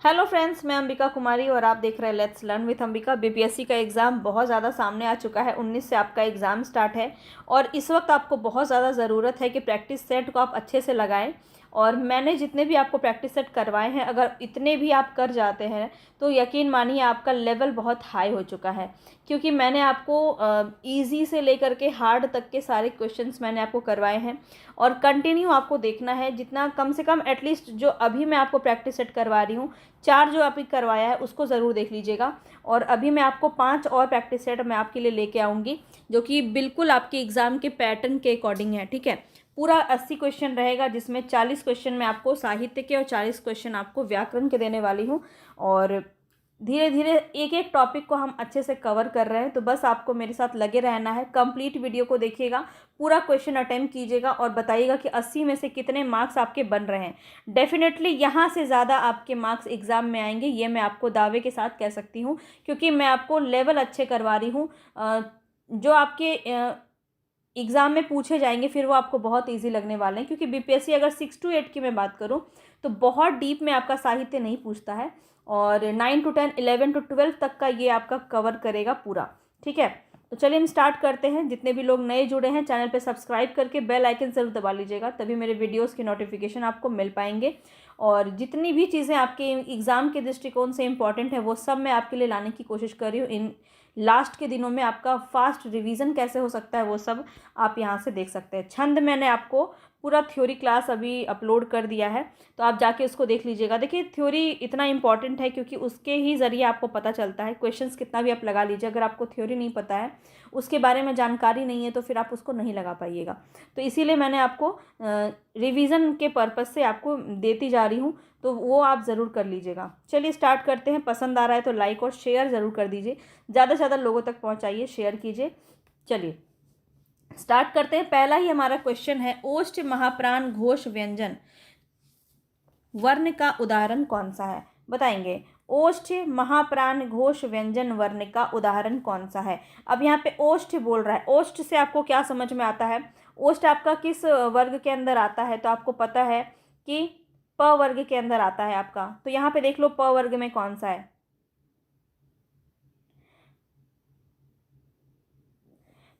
Hello friends, मैं अंबिका कुमारी और आप देख रहे हैं let's learn with Ambika. BPSC का एग्ज़ाम बहुत ज़्यादा सामने आ चुका है। 19 से आपका एग्ज़ाम स्टार्ट है और इस वक्त आपको बहुत ज़्यादा ज़रूरत है कि प्रैक्टिस सेट को आप अच्छे से लगाएं। और मैंने जितने भी आपको प्रैक्टिस सेट करवाए हैं, अगर इतने भी आप कर जाते हैं तो यकीन मानिए आपका लेवल बहुत हाई हो चुका है, क्योंकि मैंने आपको इजी से लेकर के हार्ड तक के सारे क्वेश्चंस मैंने आपको करवाए हैं। और कंटिन्यू आपको देखना है, जितना कम से कम एटलीस्ट जो अभी मैं आपको प्रैक्टिस सेट करवा रही हूँ, 4 जो अभी करवाया है उसको ज़रूर देख लीजिएगा। और अभी मैं आपको 5 और प्रैक्टिस सेट मैं आपके लिए लेके आऊँगी, जो कि बिल्कुल आपके एग्ज़ाम के पैटर्न के अकॉर्डिंग है। ठीक है, पूरा 80 क्वेश्चन रहेगा, जिसमें 40 क्वेश्चन मैं आपको साहित्य के और 40 क्वेश्चन आपको व्याकरण के देने वाली हूँ। और धीरे धीरे एक एक टॉपिक को हम अच्छे से कवर कर रहे हैं, तो बस आपको मेरे साथ लगे रहना है। कंप्लीट वीडियो को देखिएगा, पूरा क्वेश्चन अटेम्प्ट कीजिएगा और बताइएगा कि 80 में से कितने मार्क्स आपके बन रहे हैं। डेफिनेटली यहाँ से ज़्यादा आपके मार्क्स एग्ज़ाम में आएंगे, ये मैं आपको दावे के साथ कह सकती हूँ, क्योंकि मैं आपको लेवल अच्छे करवा रही हूँ। जो आपके एग्ज़ाम में पूछे जाएंगे फिर वो आपको बहुत ईजी लगने वाले हैं, क्योंकि बीपीएससी अगर 6 to 8 की मैं बात करूँ तो बहुत डीप में आपका साहित्य नहीं पूछता है, और 9 to 10, 11 to 12 तक का ये आपका कवर करेगा पूरा। ठीक है, तो चलिए हम स्टार्ट करते हैं। जितने भी लोग नए जुड़े हैं, चैनल पे सब्सक्राइब करके बेल आइकन ज़रूर दबा लीजिएगा, तभी मेरे वीडियोस की नोटिफिकेशन आपको मिल पाएंगे। और जितनी भी चीज़ें आपके एग्ज़ाम के दृष्टिकोण से इंपॉर्टेंट है वो सब मैं आपके लिए लाने की कोशिश कर रही हूँ। इन लास्ट के दिनों में आपका फास्ट रिवीजन कैसे हो सकता है वो सब आप यहाँ से देख सकते हैं। छंद मैंने आपको पूरा थ्योरी क्लास अभी अपलोड कर दिया है, तो आप जाके उसको देख लीजिएगा। देखिए, थ्योरी इतना इंपॉर्टेंट है क्योंकि उसके ही ज़रिए आपको पता चलता है। क्वेश्चंस कितना भी आप लगा लीजिए, अगर आपको थ्योरी नहीं पता है, उसके बारे में जानकारी नहीं है, तो फिर आप उसको नहीं लगा पाइएगा। तो इसीलिए मैंने आपको रिवीजन के पर्पज़ से आपको देती जा रही हूँ, तो वो आप ज़रूर कर लीजिएगा। चलिए स्टार्ट करते हैं। पसंद आ रहा है तो लाइक और शेयर ज़रूर कर दीजिए, ज़्यादा से ज़्यादा लोगों तक पहुँचाइए, शेयर कीजिए। चलिए स्टार्ट करते हैं। पहला ही हमारा क्वेश्चन है, ओष्ठ महाप्राण घोष व्यंजन वर्ण का उदाहरण कौन सा है? बताएंगे। ओष्ठ महाप्राण घोष व्यंजन वर्ण का उदाहरण कौन सा है? अब यहाँ पे ओष्ठ बोल रहा है, ओष्ठ से आपको क्या समझ में आता है? ओष्ठ आपका किस वर्ग के अंदर आता है? तो आपको पता है कि प वर्ग के अंदर आता है आपका। तो यहाँ पे देख लो प वर्ग में कौन सा है।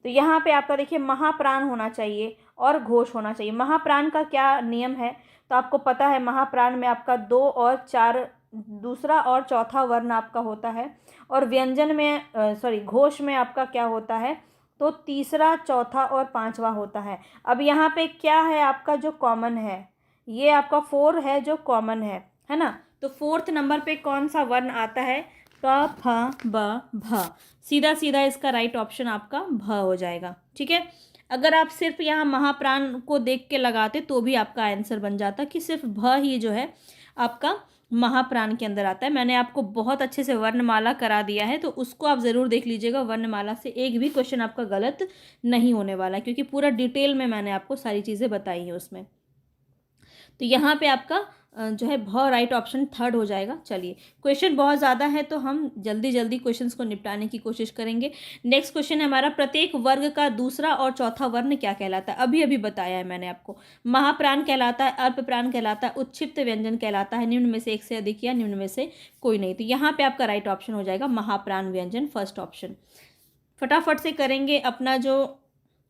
तो यहाँ पे आपका देखिए महाप्राण होना चाहिए और घोष होना चाहिए। महाप्राण का क्या नियम है? तो आपको पता है महाप्राण में आपका 2 और 4 दूसरा और चौथा वर्ण आपका होता है, और व्यंजन में घोष में आपका क्या होता है? तो तीसरा, चौथा और पांचवा होता है। अब यहाँ पे क्या है आपका जो कॉमन है? ये आपका 4 है जो कॉमन है ना? तो 4th नंबर पे कौन सा वर्ण आता है? क फ ब भ। सीधा सीधा इसका राइट ऑप्शन आपका भ हो जाएगा। ठीक है, अगर आप सिर्फ यहाँ महाप्राण को देख के लगाते तो भी आपका आंसर बन जाता कि सिर्फ भ ही जो है आपका महाप्राण के अंदर आता है। मैंने आपको बहुत अच्छे से वर्णमाला करा दिया है, तो उसको आप ज़रूर देख लीजिएगा। वर्णमाला से एक भी क्वेश्चन आपका गलत नहीं होने वाला, क्योंकि पूरा डिटेल में मैंने आपको सारी चीज़ें बताई हैं उसमें। तो यहाँ पे आपका जो है भ राइट ऑप्शन 3rd हो जाएगा। चलिए, क्वेश्चन बहुत ज़्यादा है तो हम जल्दी जल्दी क्वेश्चंस को निपटाने की कोशिश करेंगे। नेक्स्ट क्वेश्चन है हमारा, प्रत्येक वर्ग का दूसरा और चौथा वर्ण क्या कहलाता है? अभी अभी बताया है मैंने आपको। महाप्राण कहलाता है, अल्पप्राण कहलाता है, उत्क्षिप्त व्यंजन कहलाता है, निम्न में से एक से अधिक या निम्न में से कोई नहीं। तो यहाँ पे आपका राइट ऑप्शन हो जाएगा महाप्राण व्यंजन, फर्स्ट ऑप्शन। फटाफट से करेंगे, अपना जो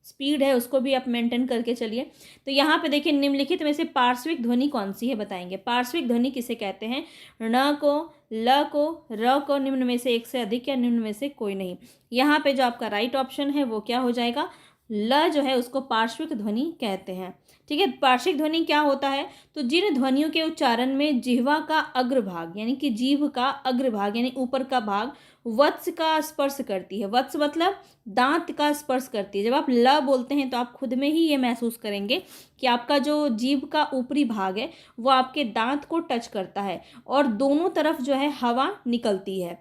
स्पीड है उसको भी आप मेंटेन करके चलिए। तो यहाँ पे देखिए, निम्नलिखित में से पार्श्विक ध्वनि कौन सी है? बताएंगे। पार्श्विक ध्वनि किसे कहते हैं? ण को, ल को, र को, निम्न में से एक से अधिक या निम्न में से कोई नहीं। यहाँ पे जो आपका राइट ऑप्शन है वो क्या हो जाएगा? ल जो है उसको पार्श्विक ध्वनि कहते हैं। ठीक है, पार्श्विक ध्वनि क्या होता है? तो जिन ध्वनियों के उच्चारण में जिह्वा का अग्रभाग यानी कि जीभ का अग्रभाग यानी ऊपर का भाग वत्स का स्पर्श करती है। वत्स मतलब दांत का स्पर्श करती है। जब आप ल बोलते हैं तो आप खुद में ही ये महसूस करेंगे कि आपका जो जीभ का ऊपरी भाग है वो आपके दांत को टच करता है, और दोनों तरफ जो है हवा निकलती है।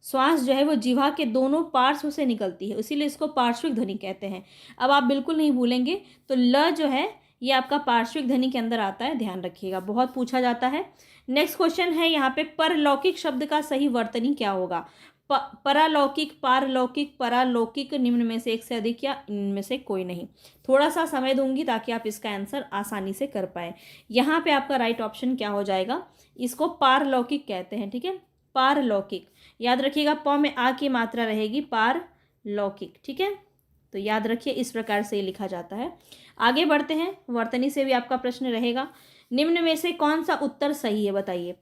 श्वास जो है वो जिह्वा के दोनों पार्श्व से निकलती है, इसीलिए इसको पार्श्विक ध्वनि कहते हैं। अब आप बिल्कुल नहीं भूलेंगे, तो ल जो है ये आपका पार्श्विक ध्वनि के अंदर आता है, ध्यान रखिएगा, बहुत पूछा जाता है। नेक्स्ट क्वेश्चन है यहाँ पे, परलौकिक शब्द का सही वर्तनी क्या होगा? परालौकिक, पारलौकिक, परालौकिक, निम्न में से एक से अधिक या इनमें से कोई नहीं। थोड़ा सा समय दूंगी ताकि आप इसका आंसर आसानी से कर पाए। यहाँ पे आपका राइट ऑप्शन क्या हो जाएगा? इसको पारलौकिक कहते हैं, ठीक है, पारलौकिक। याद रखिएगा, प में आ की मात्रा रहेगी, पारलौकिक, ठीक है। तो याद रखिए इस प्रकार से ये लिखा जाता है। आगे बढ़ते हैं, वर्तनी से भी आपका प्रश्न रहेगा। निम्न में से कौन सा उत्तर सही है, बताइए।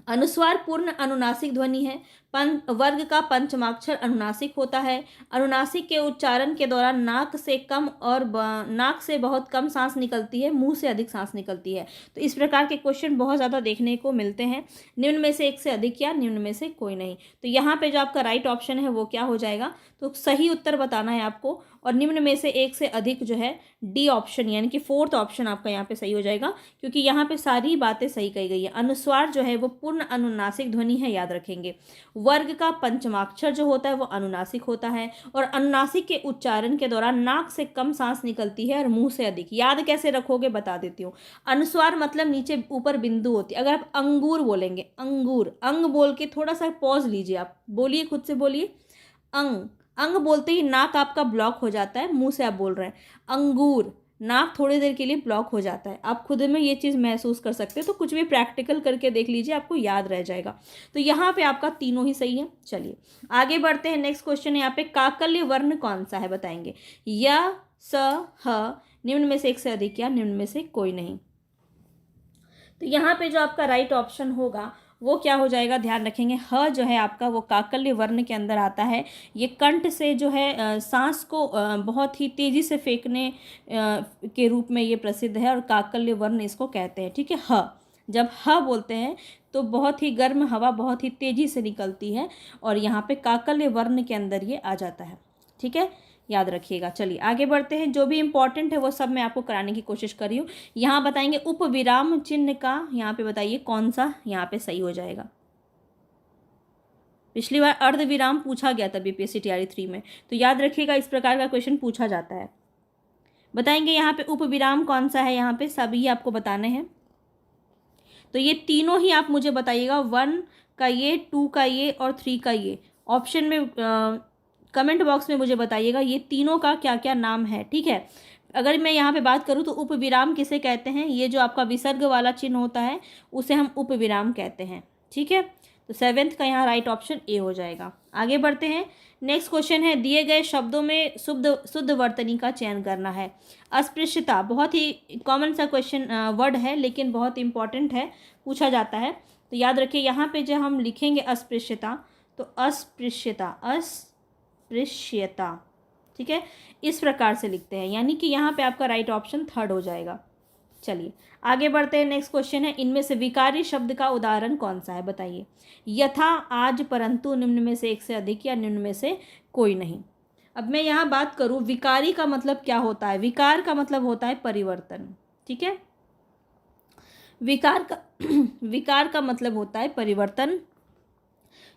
अनुस्वार पूर्ण अनुनासिक ध्वनि है। वर्ग का पंचमाक्षर अनुनासिक होता है। अनुनासिक के उच्चारण के दौरान नाक से कम और नाक से बहुत कम सांस निकलती है, मुंह से अधिक सांस निकलती है। तो इस प्रकार के क्वेश्चन बहुत ज़्यादा देखने को मिलते हैं। निम्न में से एक से अधिक या निम्न में से कोई नहीं। तो यहाँ पे जो आपका राइट ऑप्शन है वो क्या हो जाएगा, तो सही उत्तर बताना है आपको। और निम्न में से एक से अधिक जो है डी ऑप्शन, यानी कि फोर्थ ऑप्शन आपका यहाँ पे सही हो जाएगा, क्योंकि यहाँ पे सारी बातें सही कही गई है। अनुस्वार जो है वो पूर्ण अनुनासिक ध्वनि है, याद रखेंगे। वर्ग का पंचमाक्षर जो होता है वो अनुनासिक होता है, और अनुनासिक के उच्चारण के दौरान नाक से कम सांस निकलती है और मुंह से अधिक। याद कैसे रखोगे बता देती हूँ। अनुस्वार मतलब नीचे ऊपर बिंदु होती है। अगर आप अंगूर बोलेंगे, अंगूर, अंग बोल के थोड़ा सा पॉज लीजिए, आप बोलिए, खुद से बोलिए अंग। अंग बोलते ही नाक आपका ब्लॉक हो जाता है, मुंह से आप बोल रहे हैं अंगूर, नाक थोड़ी देर के लिए ब्लॉक हो जाता है। आप खुद में ये चीज़ महसूस कर सकते हैं, तो कुछ भी प्रैक्टिकल करके देख लीजिए, आपको याद रह जाएगा। तो यहाँ पे आपका तीनों ही सही है। चलिए आगे बढ़ते हैं। नेक्स्ट क्वेश्चन यहाँ पे काकल्य वर्ण कौन सा है, बताएंगे। य, स, ह, निम्न में से एक से अधिक या निम्न में से कोई नहीं। तो यहाँ पे जो आपका राइट ऑप्शन होगा वो क्या हो जाएगा, ध्यान रखेंगे। ह जो है आपका वो काकल्य वर्ण के अंदर आता है। ये कंठ से जो है सांस को बहुत ही तेज़ी से फेंकने के रूप में ये प्रसिद्ध है, और काकल्य वर्ण इसको कहते हैं, ठीक है। ह जब ह बोलते हैं तो बहुत ही गर्म हवा बहुत ही तेज़ी से निकलती है, और यहाँ पे काकल्य वर्ण के अंदर ये आ जाता है, ठीक है, याद रखिएगा। चलिए आगे बढ़ते हैं। जो भी इंपॉर्टेंट है वो सब मैं आपको कराने की कोशिश कर रही हूँ। यहाँ बताएंगे उप विराम चिन्ह का, यहाँ पे बताइए कौन सा यहाँ पे सही हो जाएगा। पिछली बार अर्ध विराम पूछा गया था बीपीएससी टीआरई 3 में, तो याद रखिएगा इस प्रकार का क्वेश्चन पूछा जाता है। बताएंगे यहाँ पे उप विराम कौन सा है, यहाँ पे सभी आपको बताने हैं। तो ये तीनों ही आप मुझे बताइएगा, 1 का ये, 2 का ये और 3 का ये। ऑप्शन में कमेंट बॉक्स में मुझे बताइएगा ये तीनों का क्या क्या नाम है, ठीक है। अगर मैं यहाँ पे बात करूँ तो उपविराम किसे कहते हैं, ये जो आपका विसर्ग वाला चिन्ह होता है उसे हम उपविराम कहते हैं, ठीक है। तो 7th का यहाँ राइट ऑप्शन ए हो जाएगा। आगे बढ़ते हैं। नेक्स्ट क्वेश्चन है, दिए गए शब्दों में शुद्ध वर्तनी का चयन करना है। अस्पृश्यता बहुत ही कॉमन सा क्वेश्चन वर्ड है, लेकिन बहुत इंपॉर्टेंट है, पूछा जाता है। तो याद रखिए यहाँ पे जब हम लिखेंगे अस्पृश्यता, तो अस्पृश्यता, अस्पृश्यता, ठीक है, इस प्रकार से लिखते हैं, यानी कि यहाँ पे आपका राइट ऑप्शन 3rd हो जाएगा। चलिए आगे बढ़ते हैं। नेक्स्ट क्वेश्चन है, इनमें से विकारी शब्द का उदाहरण कौन सा है, बताइए। यथा, आज, परंतु, निम्न में से एक से अधिक या निम्न में से कोई नहीं। अब मैं यहाँ बात करूँ विकारी का मतलब क्या होता है। विकार का मतलब होता है परिवर्तन, ठीक है। विकार का मतलब होता है परिवर्तन।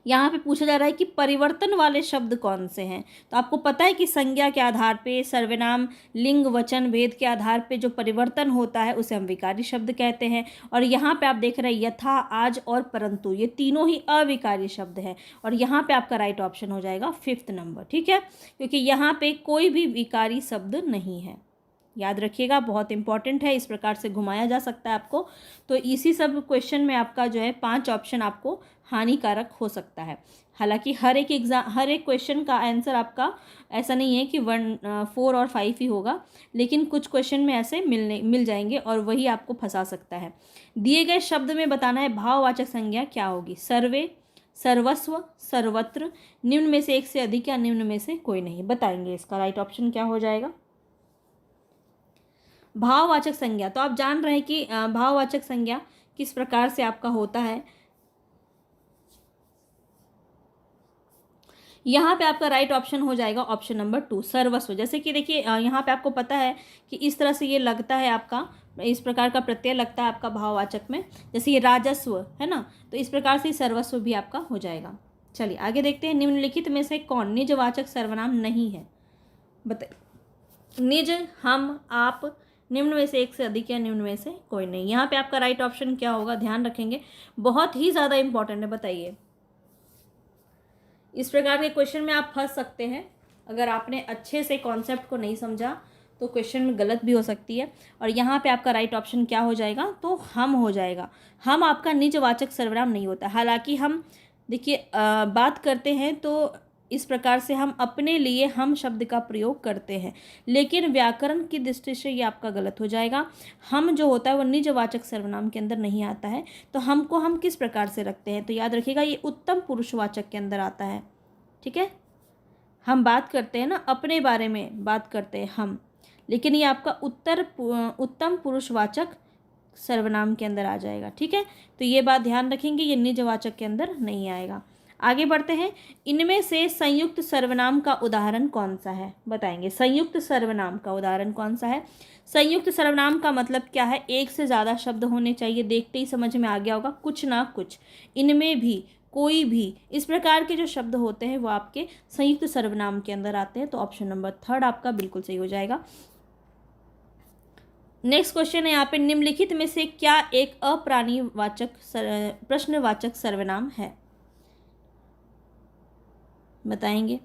यहाँ पे पूछा जा रहा है कि परिवर्तन वाले शब्द कौन से हैं। तो आपको पता है कि संज्ञा के आधार पे, सर्वनाम, लिंग, वचन, भेद के आधार पे जो परिवर्तन होता है उसे हम विकारी शब्द कहते हैं। और यहाँ पे आप देख रहे हैं यथा, आज और परंतु, ये तीनों ही अविकारी शब्द हैं, और यहाँ पे आपका राइट ऑप्शन हो जाएगा 5th नंबर, ठीक है, क्योंकि यहाँ पे कोई भी विकारी शब्द नहीं है। याद रखिएगा, बहुत इंपॉर्टेंट है, इस प्रकार से घुमाया जा सकता है आपको। तो इसी सब क्वेश्चन में आपका जो है 5 ऑप्शन आपको हानिकारक हो सकता है। हालांकि हर एक क्वेश्चन का आंसर आपका ऐसा नहीं है कि 1, 4 और 5 ही होगा, लेकिन कुछ क्वेश्चन में ऐसे मिल जाएंगे और वही आपको फंसा सकता है। दिए गए शब्द में बताना है भाववाचक संज्ञा क्या होगी। सर्वे, सर्वस्व, सर्वत्र, निम्न में से एक से अधिक या निम्न में से कोई नहीं। बताएंगे इसका राइट ऑप्शन क्या हो जाएगा। भाववाचक संज्ञा, तो आप जान रहे हैं कि भाववाचक संज्ञा किस प्रकार से आपका होता है। यहाँ पे आपका राइट ऑप्शन हो जाएगा ऑप्शन नंबर 2, सर्वस्व। जैसे कि देखिए यहाँ पे आपको पता है कि इस तरह से ये लगता है आपका, इस प्रकार का प्रत्यय लगता है आपका भाववाचक में, जैसे ये राजस्व है ना, तो इस प्रकार से सर्वस्व भी आपका हो जाएगा। चलिए आगे देखते हैं। निम्नलिखित में से कौन निजवाचक सर्वनाम नहीं है, बताइए। निज, हम, आप, निम्न में से एक से अधिक या निम्न में से कोई नहीं। यहाँ पे आपका राइट ऑप्शन क्या होगा, ध्यान रखेंगे, बहुत ही ज़्यादा इंपॉर्टेंट है, बताइए। इस प्रकार के क्वेश्चन में आप फंस सकते हैं अगर आपने अच्छे से कॉन्सेप्ट को नहीं समझा तो क्वेश्चन में गलत भी हो सकती है। और यहाँ पे आपका राइट ऑप्शन क्या हो जाएगा, तो हम हो जाएगा। हम आपका निजवाचक सर्वनाम नहीं होता। हालांकि हम देखिए बात करते हैं तो इस प्रकार से हम अपने लिए हम शब्द का प्रयोग करते हैं, लेकिन व्याकरण की दृष्टि से ये आपका गलत हो जाएगा। हम जो होता है वो निजवाचक सर्वनाम के अंदर नहीं आता है। तो हमको हम किस प्रकार से रखते हैं, तो याद रखिएगा ये उत्तम पुरुषवाचक के अंदर आता है। ठीक है, हम बात करते हैं ना, अपने बारे में बात करते हैं हम, लेकिन ये आपका उत्तम पुरुषवाचक सर्वनाम के अंदर आ जाएगा। ठीक है, तो ये बात ध्यान रखेंगे, ये निजवाचक के अंदर नहीं आएगा। आगे बढ़ते हैं। इनमें से संयुक्त सर्वनाम का उदाहरण कौन सा है, बताएंगे। संयुक्त सर्वनाम का उदाहरण कौन सा है। संयुक्त सर्वनाम का मतलब क्या है, एक से ज़्यादा शब्द होने चाहिए। देखते ही समझ में आ गया होगा, कुछ ना कुछ, इनमें भी, कोई भी, इस प्रकार के जो शब्द होते हैं वो आपके संयुक्त सर्वनाम के अंदर आते हैं। तो ऑप्शन नंबर 3 आपका बिल्कुल सही हो जाएगा। नेक्स्ट क्वेश्चन है यहाँ पे, निम्नलिखित में से क्या एक अप्राणीवाचक प्रश्नवाचक सर्वनाम है, बताएंगे।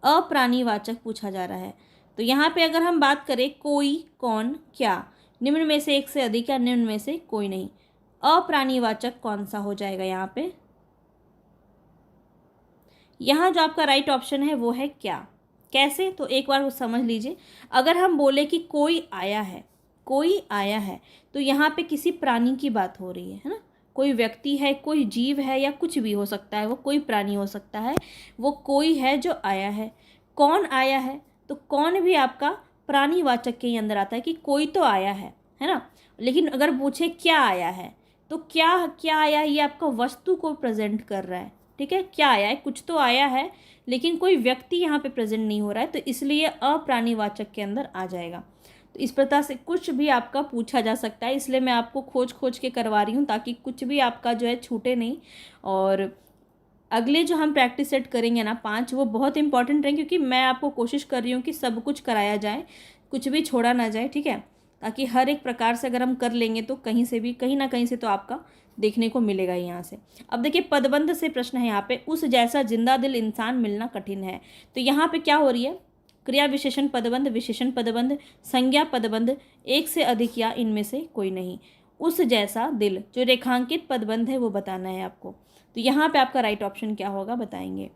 अप्राणीवाचक पूछा जा रहा है। तो यहाँ पे अगर हम बात करें, कोई, कौन, क्या, निम्न में से एक से अधिक या निम्न में से कोई नहीं, अप्राणीवाचक कौन सा हो जाएगा यहाँ पे। यहाँ जो आपका राइट ऑप्शन है वो है क्या। कैसे, तो एक बार वो समझ लीजिए। अगर हम बोले कि कोई आया है, कोई आया है, तो यहाँ पे किसी प्राणी की बात हो रही है ना। कोई व्यक्ति है, कोई जीव है, या कुछ भी हो सकता है, वो कोई प्राणी हो सकता है, वो कोई है जो आया है। कौन आया है, तो कौन भी आपका प्राणीवाचक के ही अंदर आता है कि कोई तो आया है ना। लेकिन अगर पूछे क्या आया है, तो क्या क्या आया है, ये आपका वस्तु को प्रेजेंट कर रहा है। ठीक है, क्या आया है, कुछ तो आया है, लेकिन कोई व्यक्ति यहाँ पे प्रेजेंट नहीं हो रहा है, तो इसलिए अप्राणीवाचक के अंदर आ जाएगा। तो इस प्रकार से कुछ भी आपका पूछा जा सकता है, इसलिए मैं आपको खोज खोज के करवा रही हूँ, ताकि कुछ भी आपका जो है छूटे नहीं। और अगले जो हम प्रैक्टिस सेट करेंगे ना 5, वो बहुत इंपॉर्टेंट रहेंगे, क्योंकि मैं आपको कोशिश कर रही हूँ कि सब कुछ कराया जाए, कुछ भी छोड़ा ना जाए। ठीक है, ताकि हर एक प्रकार से अगर हम कर लेंगे तो कहीं से भी, कहीं ना कहीं से तो आपका देखने को मिलेगा यहाँ से। अब देखिए, पदबंध से प्रश्न है यहाँ पे, उस जैसा जिंदा दिल इंसान मिलना कठिन है। तो यहाँ पे क्या हो रही है, क्रिया विशेषण पदबंध, विशेषण पदबंध, संज्ञा पदबंध, एक से अधिक या इनमें से कोई नहीं। उस जैसा दिल, जो रेखांकित पदबंध है वो बताना है आपको। तो यहाँ पे आपका राइट ऑप्शन क्या होगा, बताएंगे।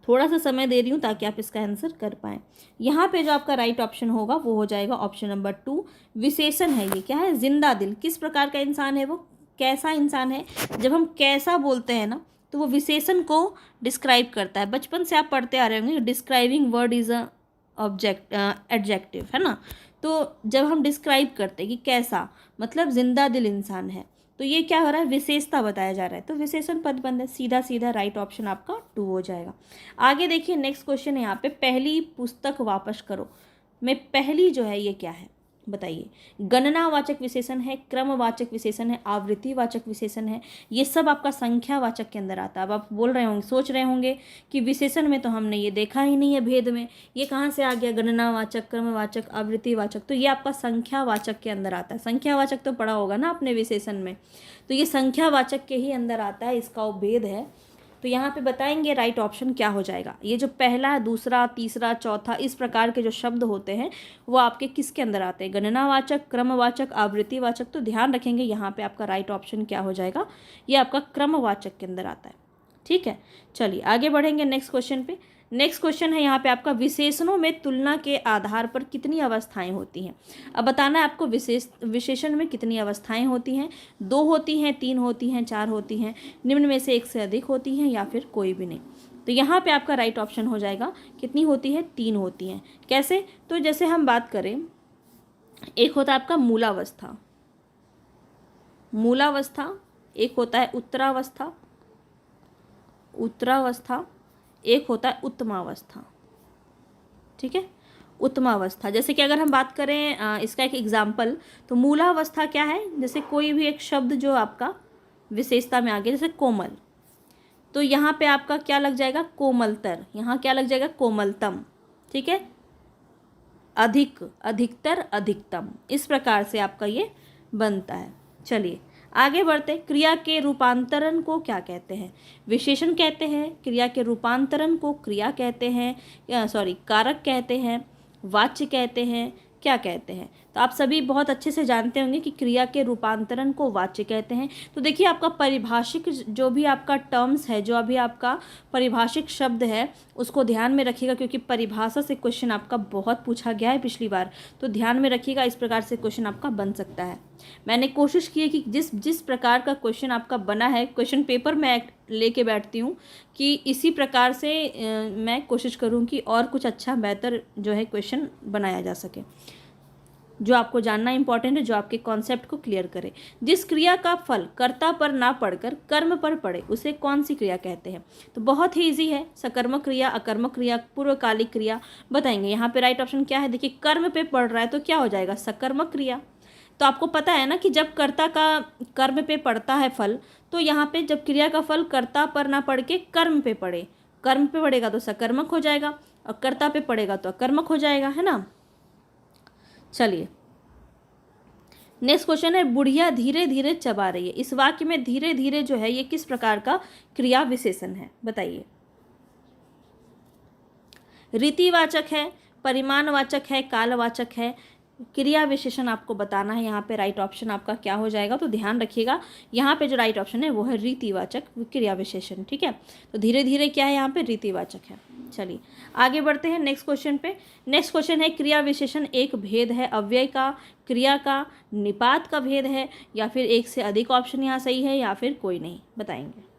थोड़ा सा समय दे रही हूँ ताकि आप इसका आंसर कर पाएँ। यहाँ पे जो आपका राइट ऑप्शन होगा वो हो जाएगा ऑप्शन नंबर 2, विशेषण है। ये क्या है, जिंदा दिल। किस प्रकार का इंसान है वो, कैसा इंसान है। जब हम कैसा बोलते हैं ना, तो वो विशेषण को डिस्क्राइब करता है। बचपन से आप पढ़ते आ रहे होंगे, describing word is a object adjective, है ना। तो जब हम डिस्क्राइब करते हैं कि कैसा, मतलब जिंदा दिल इंसान है, तो ये क्या हो रहा है, विशेषता बताया जा रहा है। तो विशेषण पदबंध है, सीधा सीधा राइट ऑप्शन आपका 2 हो जाएगा। आगे देखिए, नेक्स्ट क्वेश्चन है यहाँ पे, पहली पुस्तक वापस करो में पहली जो है ये क्या है, बताइए। गणनावाचक विशेषण है, क्रमवाचक विशेषण है, आवृत्तिवाचक विशेषण है। ये सब आपका संख्यावाचक के अंदर आता है। अब आप बोल रहे होंगे, सोच रहे होंगे कि विशेषण में तो हमने ये देखा ही नहीं है, भेद में ये कहाँ से आ गया, गणनावाचक, क्रमवाचक, आवृत्तिवाचक। तो ये आपका संख्यावाचक के अंदर आता है। संख्यावाचक तो पढ़ा होगा ना आपने विशेषण में, तो ये संख्यावाचक के ही अंदर आता है, इसका भेद है। तो यहाँ पे बताएंगे राइट ऑप्शन क्या हो जाएगा। ये जो पहला, दूसरा, तीसरा, चौथा, इस प्रकार के जो शब्द होते हैं वो आपके किसके अंदर आते हैं, गणनावाचक, क्रमवाचक, आवृत्तिवाचक। तो ध्यान रखेंगे यहाँ पे आपका राइट ऑप्शन क्या हो जाएगा, ये आपका क्रमवाचक के अंदर आता है। ठीक है, चलिए आगे बढ़ेंगे नेक्स्ट क्वेश्चन पे। नेक्स्ट क्वेश्चन है यहाँ पे आपका, विशेषणों में तुलना के आधार पर कितनी अवस्थाएं होती हैं। अब बताना है आपको विशेषण में कितनी अवस्थाएं होती हैं। 2 होती हैं, 3 होती हैं, 4 होती हैं, निम्न में से एक से अधिक होती हैं, या फिर कोई भी नहीं। तो यहाँ पे आपका राइट ऑप्शन हो जाएगा, कितनी होती है, 3 होती हैं। कैसे, तो जैसे हम बात करें, एक होता है आपका मूलावस्था, मूलावस्था, एक होता है उत्तरावस्था, उत्तरावस्था, एक होता है उत्तमावस्था। ठीक है, उत्तमावस्था। जैसे कि अगर हम बात करें इसका एक एग्जाम्पल, तो मूलावस्था क्या है, जैसे कोई भी एक शब्द जो आपका विशेषता में आ गया, जैसे कोमल, तो यहाँ पे आपका क्या लग जाएगा, कोमलतर। यहाँ क्या लग जाएगा, कोमलतम। ठीक है, अधिक, अधिकतर, अधिकतम, इस प्रकार से आपका ये बनता है। चलिए आगे बढ़ते। क्रिया के रूपांतरण को क्या कहते हैं, विशेषण कहते हैं। क्रिया के रूपांतरण को क्रिया कहते हैं, कारक कहते हैं। वाच्य कहते हैं, क्या कहते हैं? तो आप सभी बहुत अच्छे से जानते होंगे कि क्रिया के रूपांतरण को वाच्य कहते हैं। तो देखिए आपका परिभाषिक जो भी आपका टर्म्स है, जो अभी आपका परिभाषिक शब्द है, उसको ध्यान में रखिएगा, क्योंकि परिभाषा से क्वेश्चन आपका बहुत पूछा गया है पिछली बार। तो ध्यान में रखिएगा, इस प्रकार से क्वेश्चन आपका बन सकता है। मैंने कोशिश की है कि जिस प्रकार का क्वेश्चन आपका बना है, क्वेश्चन पेपर मैं लेके बैठती हूँ कि इसी प्रकार से मैं कोशिश करूँ कि और कुछ अच्छा बेहतर जो है क्वेश्चन बनाया जा सके, जो आपको जानना इंपॉर्टेंट है, जो आपके कॉन्सेप्ट को क्लियर करे। जिस क्रिया का फल कर्ता पर ना पड़कर कर्म पर पड़े उसे कौन सी क्रिया कहते हैं? तो बहुत ही इजी है, सकर्मक क्रिया, अकर्मक क्रिया, पूर्वकालिक क्रिया बताएंगे। यहाँ पे राइट ऑप्शन क्या है? देखिए कर्म पे पड़ रहा है तो क्या हो जाएगा? सकर्मक क्रिया। तो आपको पता है ना कि जब कर्ता का कर्म पे पड़ता है फल, तो यहाँ पे जब क्रिया का फल कर्ता पर ना पड़ के कर्म पे पड़े, कर्म पे पड़ेगा तो सकर्मक हो जाएगा, और कर्ता पे पड़ेगा तो अकर्मक हो जाएगा, है ना। चलिए नेक्स्ट क्वेश्चन है, बुढ़िया धीरे धीरे चबा रही है। इस वाक्य में धीरे धीरे जो है ये किस प्रकार का क्रिया विशेषण है? बताइए। रीतिवाचक है, परिमाणवाचक है, कालवाचक है, क्रिया विशेषण आपको बताना है। यहाँ पे राइट ऑप्शन आपका क्या हो जाएगा? तो ध्यान रखिएगा, यहाँ पे जो राइट ऑप्शन है वो है रीतिवाचक क्रिया विशेषण। ठीक है, तो धीरे धीरे क्या है? यहाँ पे रीतिवाचक है। चलिए आगे बढ़ते हैं नेक्स्ट क्वेश्चन पे। नेक्स्ट क्वेश्चन है, क्रिया विशेषण एक भेद है अव्यय का, क्रिया का, निपात का भेद है, या फिर एक से अधिक ऑप्शन यहाँ सही है, या फिर कोई नहीं? बताएंगे।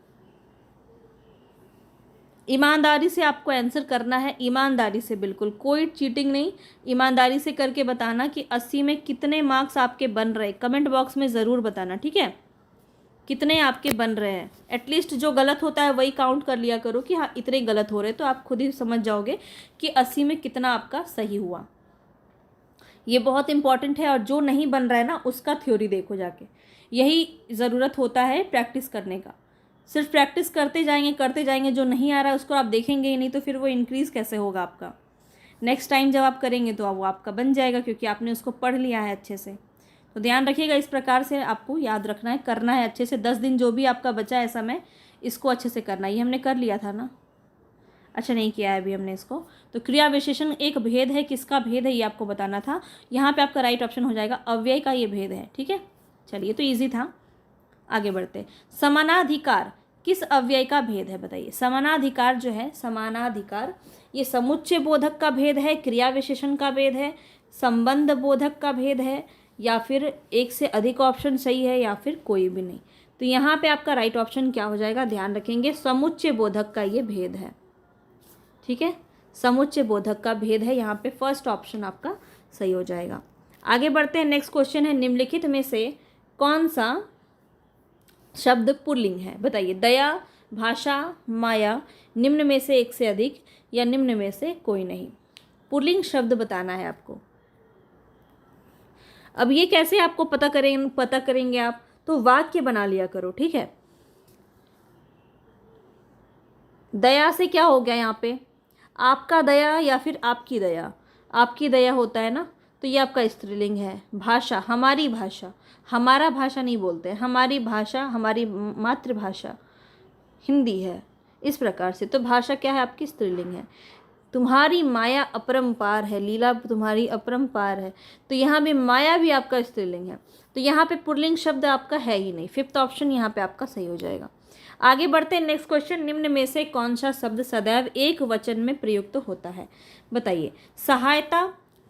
ईमानदारी से आपको आंसर करना है, ईमानदारी से, बिल्कुल कोई चीटिंग नहीं, ईमानदारी से करके बताना कि 80 में कितने मार्क्स आपके बन रहे। कमेंट बॉक्स में ज़रूर बताना, ठीक है, कितने आपके बन रहे हैं। एटलीस्ट जो गलत होता है वही काउंट कर लिया करो कि हाँ इतने गलत हो रहे, तो आप खुद ही समझ जाओगे कि 80 में कितना आपका सही हुआ। ये बहुत इंपॉर्टेंट है, और जो नहीं बन रहा है ना उसका थ्योरी देखो जाके। यही ज़रूरत होता है प्रैक्टिस करने का। सिर्फ प्रैक्टिस करते जाएंगे, जो नहीं आ रहा है उसको आप देखेंगे ही नहीं, तो फिर वो इंक्रीज़ कैसे होगा आपका? नेक्स्ट टाइम जब आप करेंगे तो वो आपका बन जाएगा, क्योंकि आपने उसको पढ़ लिया है अच्छे से। तो ध्यान रखिएगा, इस प्रकार से आपको याद रखना है, करना है अच्छे से। 10 दिन जो भी आपका बचा है समय, इसको अच्छे से करना है। ये हमने कर लिया था ना? अच्छा नहीं किया है अभी हमने इसको। तो क्रिया विशेषण एक भेद है, किसका भेद है ये आपको बताना था। यहाँ पे आपका राइट ऑप्शन हो जाएगा अव्यय का ये भेद है। ठीक है, चलिए तो ईजी था। आगे बढ़ते, समानाधिकार किस अव्यय का भेद है? बताइए। समानाधिकार जो है, समानाधिकार ये समुच्चय बोधक का भेद है, क्रिया विशेषण का भेद है, संबंध बोधक का भेद है, या फिर एक से अधिक ऑप्शन सही है, या फिर कोई भी नहीं? तो यहाँ पे आपका राइट ऑप्शन क्या हो जाएगा? ध्यान रखेंगे, समुच्चय बोधक का ये भेद है। ठीक है, समुच्चय बोधक का भेद है, यहाँ पे फर्स्ट ऑप्शन आपका सही हो जाएगा। आगे बढ़ते हैं, नेक्स्ट क्वेश्चन है, निम्नलिखित में से कौन सा शब्द पुल्लिंग है? बताइए। दया, भाषा, माया, निम्न में से एक से अधिक, या निम्न में से कोई नहीं? पुल्लिंग शब्द बताना है आपको। अब ये कैसे आपको पता करेंगे आप? तो वाक्य बना लिया करो, ठीक है। दया से क्या हो गया यहाँ पे? आपका दया या फिर आपकी दया? आपकी दया होता है ना, तो ये आपका स्त्रीलिंग है। भाषा, हमारी भाषा, हमारा भाषा नहीं बोलते, हमारी भाषा, हमारी मातृभाषा हिंदी है, इस प्रकार से। तो भाषा क्या है? आपकी स्त्रीलिंग है। तुम्हारी माया अपरंपार है, लीला तुम्हारी अपरंपार है, तो यहाँ भी माया भी आपका स्त्रीलिंग है। तो यहाँ पे पुल्लिंग शब्द आपका है ही नहीं। फिफ्थ ऑप्शन यहाँ पे आपका सही हो जाएगा। आगे बढ़ते हैं, नेक्स्ट क्वेश्चन, निम्न में से कौन सा शब्द सदैव एक वचन में प्रयुक्त होता है? बताइए। सहायता,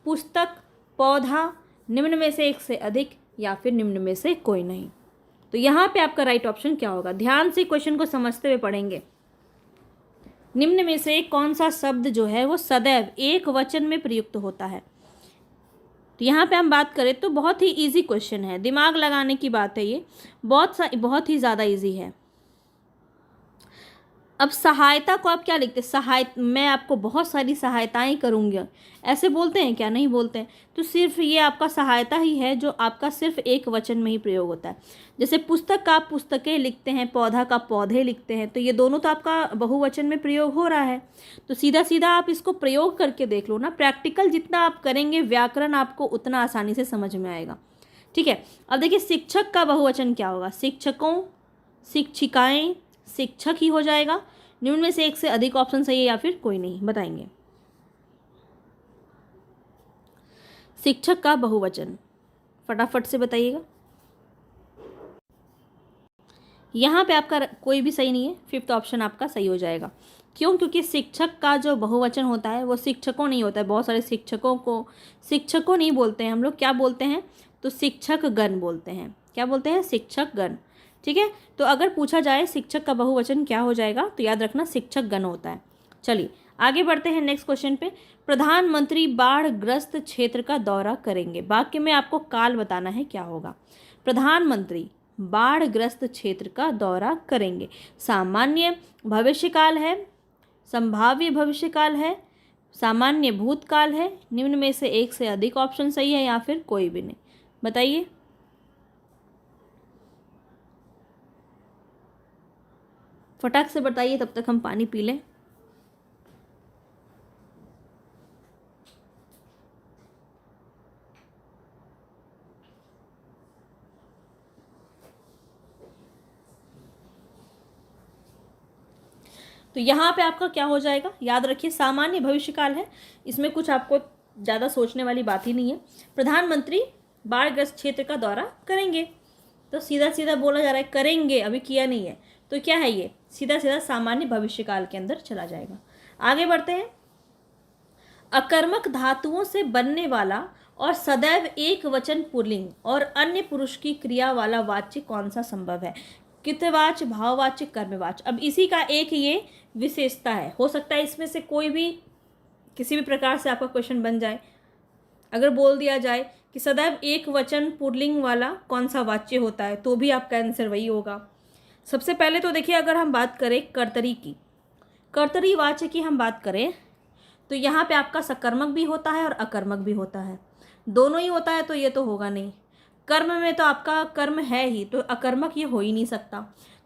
पुस्तक, पौधा, निम्न में से एक से अधिक, या फिर निम्न में से कोई नहीं? तो यहाँ पे आपका राइट ऑप्शन क्या होगा? ध्यान से क्वेश्चन को समझते हुए पढ़ेंगे। निम्न में से कौन सा शब्द जो है वो सदैव एक वचन में प्रयुक्त होता है? तो यहाँ पे हम बात करें तो बहुत ही इजी क्वेश्चन है, दिमाग लगाने की बात है ये, बहुत ही ज़्यादा इजी है। अब सहायता को आप क्या लिखते हैं? मैं आपको बहुत सारी सहायताएं करूँगी, ऐसे बोलते हैं क्या? नहीं बोलते हैं। तो सिर्फ ये आपका सहायता ही है जो आपका सिर्फ एक वचन में ही प्रयोग होता है। जैसे पुस्तक का आप पुस्तकें लिखते हैं, पौधा का पौधे लिखते हैं, तो ये दोनों तो आपका बहुवचन में प्रयोग हो रहा है। तो सीधा सीधा आप इसको प्रयोग करके देख लो ना। प्रैक्टिकल जितना आप करेंगे, व्याकरण आपको उतना आसानी से समझ में आएगा। ठीक है, अब देखिए शिक्षक का बहुवचन क्या होगा? शिक्षकों, शिक्षिकाएँ, शिक्षक ही हो जाएगा। निम्न में से एक से अधिक ऑप्शन सही है, या फिर कोई नहीं? बताएंगे। शिक्षक का बहुवचन, फटाफट से बताइएगा। यहाँ पे आपका कोई भी सही नहीं है, फिफ्थ ऑप्शन आपका सही हो जाएगा। क्यों? क्योंकि शिक्षक का जो बहुवचन होता है वो शिक्षकों नहीं होता है। बहुत सारे शिक्षकों नहीं बोलते हैं हम लोग, क्या बोलते हैं? तो शिक्षक गण बोलते हैं। क्या बोलते हैं? शिक्षक गण। ठीक है, तो अगर पूछा जाए शिक्षक का बहुवचन क्या हो जाएगा, तो याद रखना शिक्षक गण होता है। चलिए आगे बढ़ते हैं नेक्स्ट क्वेश्चन पे। प्रधानमंत्री बाढ़ग्रस्त क्षेत्र का दौरा करेंगे। वाक्य में आपको काल बताना है क्या होगा। प्रधानमंत्री बाढ़ग्रस्त क्षेत्र का दौरा करेंगे। सामान्य भविष्यकाल है, संभाव्य भविष्यकाल है, सामान्य भूतकाल है, निम्न में से एक से अधिक ऑप्शन सही है या फिर कोई भी नहीं, बताइए। फटाक से बताइए, तब तक हम पानी पी लें। तो यहाँ पे आपका क्या हो जाएगा, याद रखिए सामान्य भविष्यकाल है, इसमें कुछ आपको ज़्यादा सोचने वाली बात ही नहीं है। प्रधानमंत्री बाढ़ग्रस्त क्षेत्र का दौरा करेंगे, तो सीधा सीधा बोला जा रहा है करेंगे, अभी किया नहीं है, तो क्या है ये, सीधा सीधा सामान्य भविष्यकाल के अंदर चला जाएगा। आगे बढ़ते हैं। अकर्मक धातुओं से बनने वाला और सदैव एक वचन पुल्लिंग और अन्य पुरुष की क्रिया वाला वाच्य कौन सा संभव है। कृतवाच्य, भाववाच्य, कर्मवाच्य। अब इसी का एक ये विशेषता है, हो सकता है इसमें से कोई भी किसी भी प्रकार से आपका क्वेश्चन बन जाए। अगर बोल दिया जाए कि सदैव एक वचन पुल्लिंग वाला कौन सा वाच्य होता है, तो भी आपका आंसर वही होगा। सबसे पहले तो देखिए, अगर हम बात करें कर्तरी की, कर्तरी वाच्य की हम बात करें, तो यहाँ पे आपका सकर्मक भी होता है और अकर्मक भी होता है, दोनों ही होता है, तो ये तो होगा नहीं। कर्म में तो आपका कर्म है ही, तो अकर्मक ये हो ही नहीं सकता,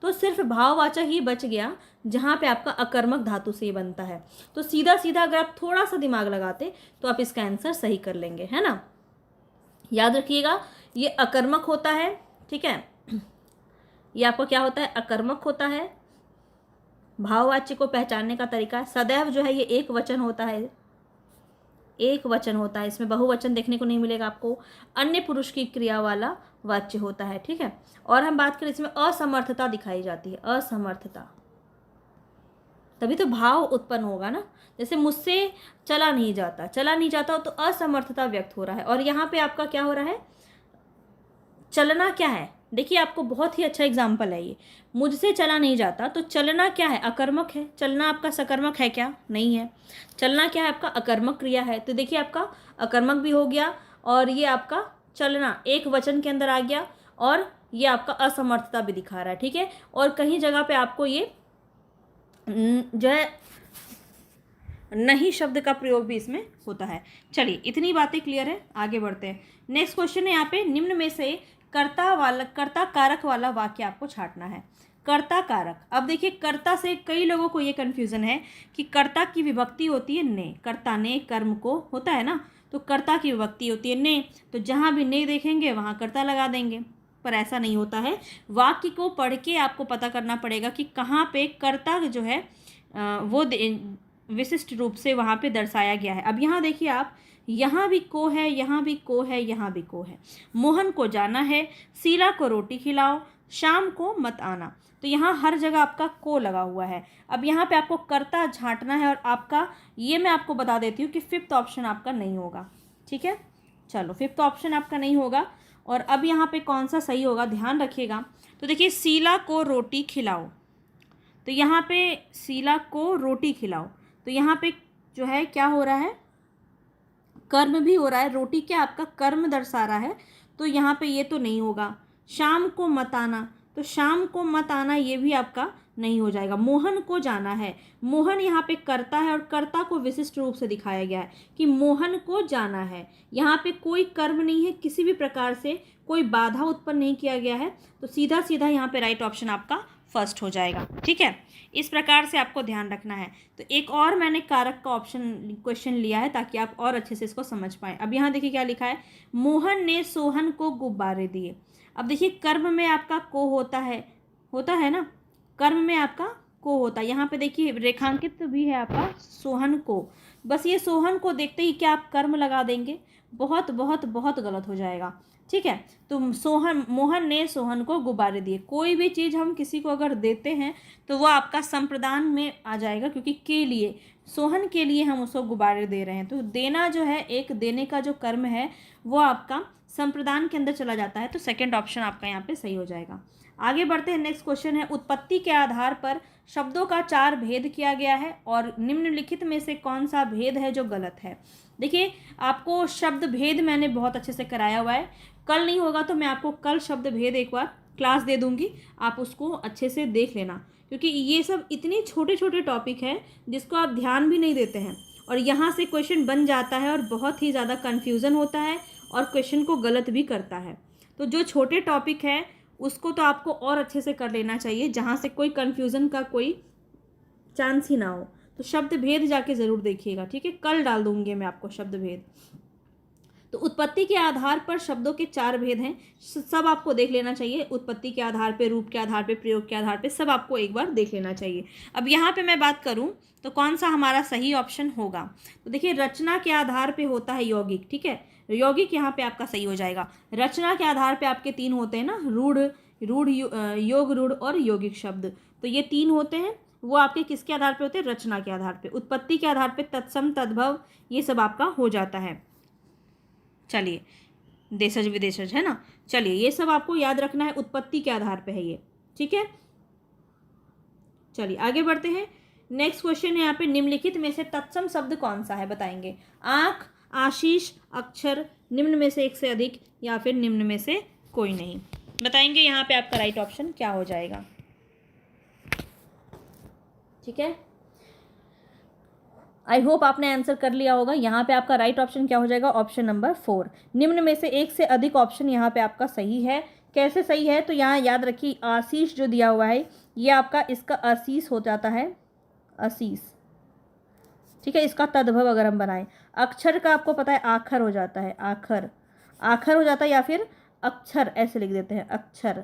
तो सिर्फ भाववाचक ही बच गया जहाँ पे आपका अकर्मक धातु से बनता है। तो सीधा सीधा अगर आप थोड़ा सा दिमाग लगाते तो आप इसका आंसर सही कर लेंगे, है ना। याद रखिएगा ये अकर्मक होता है, ठीक है, ये आपका क्या होता है, अकर्मक होता है। भाववाच्य को पहचानने का तरीका, सदैव जो है ये एक वचन होता है, एक वचन होता है, इसमें बहुवचन देखने को नहीं मिलेगा आपको। अन्य पुरुष की क्रिया वाला वाच्य होता है, ठीक है। और हम बात करें इसमें असमर्थता दिखाई जाती है, असमर्थता, तभी तो भाव उत्पन्न होगा ना। जैसे मुझसे चला नहीं जाता, चला नहीं जाता तो असमर्थता व्यक्त हो रहा है, और यहाँ पे आपका क्या हो रहा है, चलना क्या है। देखिए आपको बहुत ही अच्छा एग्जाम्पल है ये, मुझसे चला नहीं जाता, तो चलना क्या है, अकर्मक है। चलना आपका सकर्मक है क्या, नहीं है। चलना क्या है, आपका अकर्मक क्रिया है, तो देखिए आपका अकर्मक भी हो गया, और ये आपका चलना एक वचन के अंदर आ गया, और ये आपका असमर्थता भी दिखा रहा है, ठीक है। और कहीं जगह पे आपको ये जो है नहीं शब्द का प्रयोग भी इसमें होता है। चलिए इतनी बातें क्लियर है, आगे बढ़ते हैं। नेक्स्ट क्वेश्चन है यहाँ पे, निम्न में से कर्ता कारक वाला वाक्य आपको छांटना है। कर्ता कारक, अब देखिए कर्ता से कई लोगों को ये कन्फ्यूजन है कि कर्ता की विभक्ति होती है ने, कर्ता ने कर्म को होता है ना, तो कर्ता की विभक्ति होती है ने, तो जहाँ भी ने देखेंगे वहाँ कर्ता लगा देंगे, पर ऐसा नहीं होता है। वाक्य को पढ़ के आपको पता करना पड़ेगा कि कहाँ पे कर्ता जो है वो विशिष्ट रूप से वहाँ पे दर्शाया गया है। अब यहाँ देखिए आप, यहाँ भी को है, यहाँ भी को है, यहाँ भी को है। मोहन को जाना है, शीला को रोटी खिलाओ, शाम को मत आना, तो यहाँ हर जगह आपका को लगा हुआ है। अब यहाँ पे आपको कर्ता झांटना है, और आपका ये मैं आपको बता देती हूँ कि फिफ्थ ऑप्शन आपका नहीं होगा, ठीक है। चलो फिफ्थ ऑप्शन आपका नहीं होगा, और अब यहाँ पे कौन सा सही होगा ध्यान रखिएगा। तो देखिए शीला को रोटी खिलाओ, तो यहाँ पे शीला को रोटी खिलाओ, तो यहाँ पे जो है क्या हो रहा है, कर्म भी हो रहा है, रोटी क्या आपका कर्म दर्शा रहा है, तो यहाँ पे ये तो नहीं होगा। शाम को मत आना, तो शाम को मत आना ये भी आपका नहीं हो जाएगा। मोहन को जाना है, मोहन यहाँ पे कर्ता है, और कर्ता को विशिष्ट रूप से दिखाया गया है कि मोहन को जाना है। यहाँ पे कोई कर्म नहीं है, किसी भी प्रकार से कोई बाधा उत्पन्न नहीं किया गया है, तो सीधा सीधा यहाँ पे राइट ऑप्शन आपका फर्स्ट हो जाएगा, ठीक है। इस प्रकार से आपको ध्यान रखना है। तो एक और मैंने कारक का ऑप्शन क्वेश्चन लिया है ताकि आप और अच्छे से इसको समझ पाएँ। अब यहाँ देखिए क्या लिखा है, मोहन ने सोहन को गुब्बारे दिए। अब देखिए कर्म में आपका को होता है ना, कर्म में आपका को होता है। यहाँ पे देखिए रेखांकित भी है आपका सोहन को। बस ये सोहन को देखते ही क्या आप कर्म लगा देंगे, बहुत बहुत बहुत गलत हो जाएगा। ठीक है, तो मोहन ने सोहन को गुब्बारे दिए। कोई भी चीज़ हम किसी को अगर देते हैं तो वो आपका संप्रदान में आ जाएगा, क्योंकि के लिए, सोहन के लिए हम उसको गुब्बारे दे रहे हैं। तो देना जो है, एक देने का जो कर्म है वो आपका संप्रदान के अंदर चला जाता है। तो सेकंड ऑप्शन आपका यहाँ पे सही हो जाएगा। आगे बढ़ते हैं, नेक्स्ट क्वेश्चन है, उत्पत्ति के आधार पर शब्दों का 4 भेद किया गया है और निम्नलिखित में से कौन सा भेद है जो गलत है। देखिए आपको शब्द भेद मैंने बहुत अच्छे से कराया हुआ है। कल नहीं होगा तो मैं आपको कल शब्द भेद एक बार क्लास दे दूंगी, आप उसको अच्छे से देख लेना, क्योंकि ये सब इतने छोटे छोटे टॉपिक हैं जिसको आप ध्यान भी नहीं देते हैं और यहाँ से क्वेश्चन बन जाता है और बहुत ही ज़्यादा कन्फ्यूज़न होता है और क्वेश्चन को गलत भी करता है। तो जो छोटे टॉपिक है उसको तो आपको और अच्छे से कर लेना चाहिए, जहाँ से कोई कन्फ्यूज़न का कोई चांस ही ना हो। तो शब्द भेद जाके ज़रूर देखिएगा, ठीक है, कल डाल दूंगी मैं आपको शब्द भेद। तो उत्पत्ति के आधार पर शब्दों के 4 भेद हैं, सब आपको देख लेना चाहिए। उत्पत्ति के आधार पे, रूप के आधार पे, प्रयोग के आधार पे, सब आपको एक बार देख लेना चाहिए। अब यहाँ पे मैं बात करूँ तो कौन सा हमारा सही ऑप्शन होगा, तो देखिए रचना के आधार पे होता है यौगिक। ठीक है, यौगिक यहाँ पे आपका सही हो जाएगा। रचना के आधार पे आपके 3 होते हैं ना, रूढ़, योग रूढ़ और यौगिक शब्द। तो ये 3 होते हैं, वो आपके किसके आधार पे होते हैं, रचना के आधार पे। उत्पत्ति के आधार पे तत्सम, तद्भव, ये सब आपका हो जाता है। चलिए, देशज विदेशज है ना, चलिए ये सब आपको याद रखना है, उत्पत्ति के आधार पे है ये। ठीक है, चलिए आगे बढ़ते हैं। नेक्स्ट क्वेश्चन है यहाँ पे, निम्नलिखित में से तत्सम शब्द कौन सा है, बताएंगे। आँख, आशीष, अक्षर, निम्न में से एक से अधिक, या फिर निम्न में से कोई नहीं। बताएंगे यहाँ पे आपका राइट ऑप्शन क्या हो जाएगा। ठीक है, आई होप आपने आंसर कर लिया होगा। यहाँ पे आपका राइट ऑप्शन क्या हो जाएगा, ऑप्शन नंबर 4। निम्न में से एक से अधिक ऑप्शन यहाँ पे आपका सही है। कैसे सही है, तो यहाँ याद रखिए आशीष जो दिया हुआ है ये आपका, इसका आशीष हो जाता है, आशीष। ठीक है, इसका तद्भव अगर हम बनाएं। अक्षर का आपको पता है आखर हो जाता है, आखर, आखर हो जाता है, या फिर अक्षर ऐसे लिख देते हैं, अक्षर।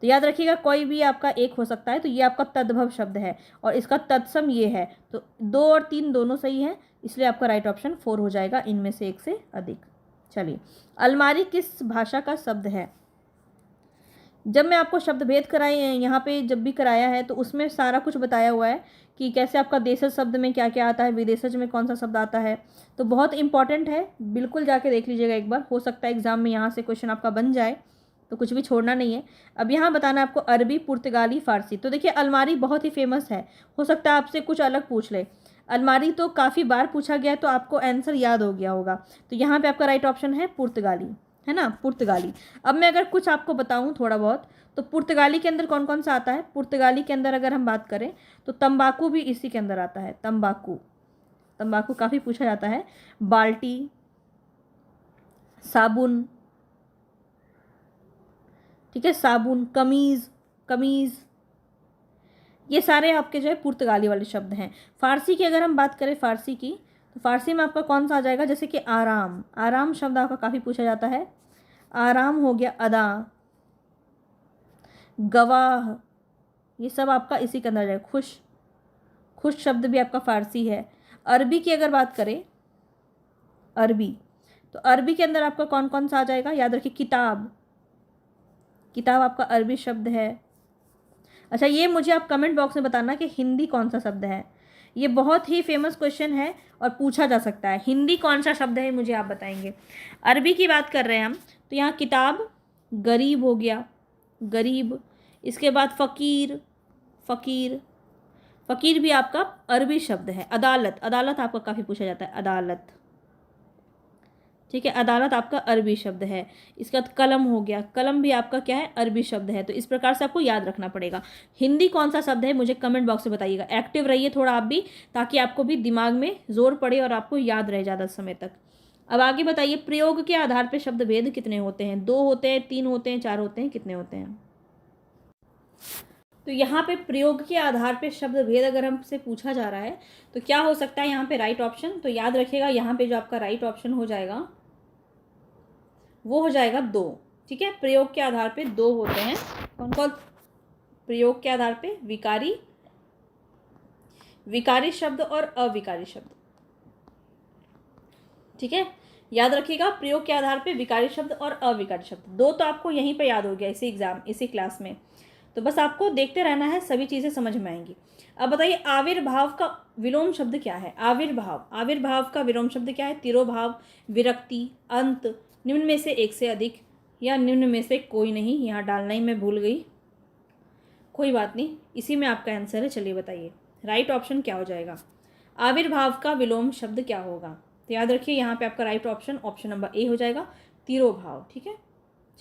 तो याद रखिएगा कोई भी आपका एक हो सकता है। तो ये आपका तद्भव शब्द है और इसका तत्सम ये है। तो 2 और 3 दोनों सही है, इसलिए आपका राइट ऑप्शन 4 हो जाएगा, इनमें से एक से अधिक। चलिए, अलमारी किस भाषा का शब्द है। जब मैं आपको शब्द भेद कराए यहाँ पे जब भी कराया है तो उसमें सारा कुछ बताया हुआ है कि कैसे आपका देशज शब्द में क्या क्या आता है, विदेशज में कौन सा शब्द आता है। तो बहुत इंपॉर्टेंट है, बिल्कुल जाके देख लीजिएगा एक बार, हो सकता है एग्जाम में यहाँ से क्वेश्चन आपका बन जाए, तो कुछ भी छोड़ना नहीं है। अब यहाँ बताना है आपको अरबी, पुर्तगाली, फारसी। तो देखिए अलमारी बहुत ही फेमस है, हो सकता है आपसे कुछ अलग पूछ ले। अलमारी तो काफ़ी बार पूछा गया है, तो आपको आंसर याद हो गया होगा। तो यहाँ पे आपका राइट ऑप्शन है पुर्तगाली, है ना, पुर्तगाली। अब मैं अगर कुछ आपको बताऊँ थोड़ा बहुत, तो पुर्तगाली के अंदर कौन कौन सा आता है। पुर्तगाली के अंदर अगर हम बात करें तो तंबाकू भी इसी के अंदर आता है, तंबाकू, तंबाकू काफ़ी पूछा जाता है। बाल्टी, साबुन, ठीक है, साबुन, कमीज़, कमीज़, ये सारे आपके जो है पुर्तगाली वाले शब्द हैं। फारसी की अगर हम बात करें, फारसी की, तो फारसी में आपका कौन सा आ जाएगा, जैसे कि आराम, आराम शब्द आपका काफ़ी पूछा जाता है, आराम हो गया, अदा, गवाह, ये सब आपका इसी के अंदर आ जाएगा। खुश, खुश शब्द भी आपका फारसी है। अरबी की अगर बात करें, अरबी, तो अरबी के अंदर आपका कौन कौन सा आ जाएगा, याद रखिए किताब, किताब आपका अरबी शब्द है। अच्छा, ये मुझे आप कमेंट बॉक्स में बताना कि हिंदी कौन सा शब्द है। ये बहुत ही फेमस क्वेश्चन है और पूछा जा सकता है, हिंदी कौन सा शब्द है मुझे आप बताएंगे। अरबी की बात कर रहे हैं हम, तो यहाँ किताब, गरीब हो गया, गरीब। इसके बाद फ़कीर, फ़कीर, फ़कीर भी आपका अरबी शब्द है। अदालत, अदालत आपका काफ़ी पूछा जाता है, अदालत, ठीक है, अदालत आपका अरबी शब्द है। इसके बाद कलम हो गया, कलम भी आपका क्या है, अरबी शब्द है। तो इस प्रकार से आपको याद रखना पड़ेगा। हिंदी कौन सा शब्द है मुझे कमेंट बॉक्स में बताइएगा। एक्टिव रहिए थोड़ा आप भी, ताकि आपको भी दिमाग में जोर पड़े और आपको याद रहे ज़्यादा समय तक। अब आगे बताइए, प्रयोग के आधार पर शब्द भेद कितने होते हैं, 2 होते हैं, 3 होते हैं, 4 होते हैं, कितने होते हैं। तो यहाँ पे प्रयोग के आधार पे शब्द भेद अगर हमसे पूछा जा रहा है तो क्या हो सकता है यहाँ पे राइट ऑप्शन। तो याद रखिएगा यहाँ पे जो आपका राइट ऑप्शन हो जाएगा वो हो जाएगा 2। ठीक है, प्रयोग के आधार पे 2 होते हैं। कौन कौन प्रयोग के आधार पे विकारी, विकारी शब्द और अविकारी शब्द। ठीक है, याद रखिएगा, प्रयोग के आधार पे विकारी शब्द और अविकारी शब्द, दो तो आपको यहीं पे याद हो गया इसी क्लास में। तो बस आपको देखते रहना है, सभी चीज़ें समझ में आएंगी। अब बताइए आविर्भाव का विलोम शब्द क्या है। आविर्भाव का विलोम शब्द क्या है। तिरोभाव, विरक्ति, अंत, निम्न में से एक से अधिक या निम्न में से कोई नहीं। यहाँ डालना ही मैं भूल गई, कोई बात नहीं, इसी में आपका आंसर है। चलिए बताइए राइट ऑप्शन क्या हो जाएगा। आविर्भाव का विलोम शब्द क्या होगा। तो याद रखिए यहाँ पे आपका राइट ऑप्शन नंबर ए हो जाएगा, तिरोभाव। ठीक है,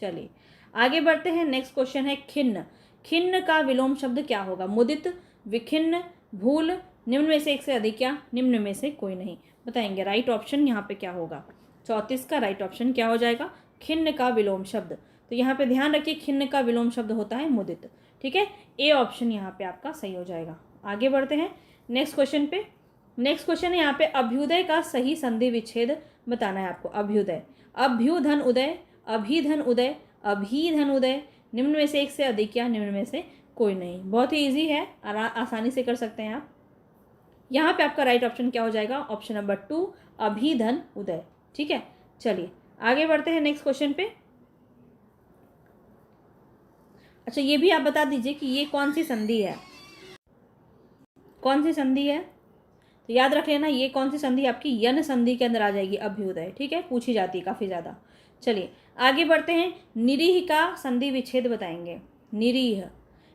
चलिए आगे बढ़ते हैं। नेक्स्ट क्वेश्चन है खिन्न। खिन्न का विलोम शब्द क्या होगा। मुदित, विखिन्न, भूल, निम्न में से एक से अधिक या निम्न में से कोई नहीं। बताएंगे राइट ऑप्शन यहाँ पे क्या होगा। 34 का राइट ऑप्शन क्या हो जाएगा, खिन्न का विलोम शब्द। तो यहाँ पे ध्यान रखिए खिन्न का विलोम शब्द होता है मुदित। ठीक है, ए ऑप्शन यहाँ पे आपका सही हो जाएगा। आगे बढ़ते हैं नेक्स्ट क्वेश्चन पे। नेक्स्ट क्वेश्चन है यहाँ पे अभ्युदय का सही संधि विच्छेद बताना है आपको। अभ्युदय, अभ्युधन उदय, अभिधन उदय, अभिधन उदय, निम्न में से एक से अधिक या निम्न में से कोई नहीं। बहुत ही ईजी है, आसानी से कर सकते हैं आप। यहाँ पे आपका राइट ऑप्शन क्या हो जाएगा, ऑप्शन नंबर 2 अभिधन उदय। ठीक है, चलिए आगे बढ़ते हैं नेक्स्ट क्वेश्चन पे। अच्छा ये भी आप बता दीजिए कि ये कौन सी संधि है, कौन सी संधि है। तो याद रख लेना ये कौन सी संधि आपकी यन संधि के अंदर आ जाएगी, अभ्युदय। ठीक है, पूछी जाती है काफ़ी ज़्यादा। चलिए आगे बढ़ते हैं। निरीह का संधि विच्छेद बताएंगे। निरीह,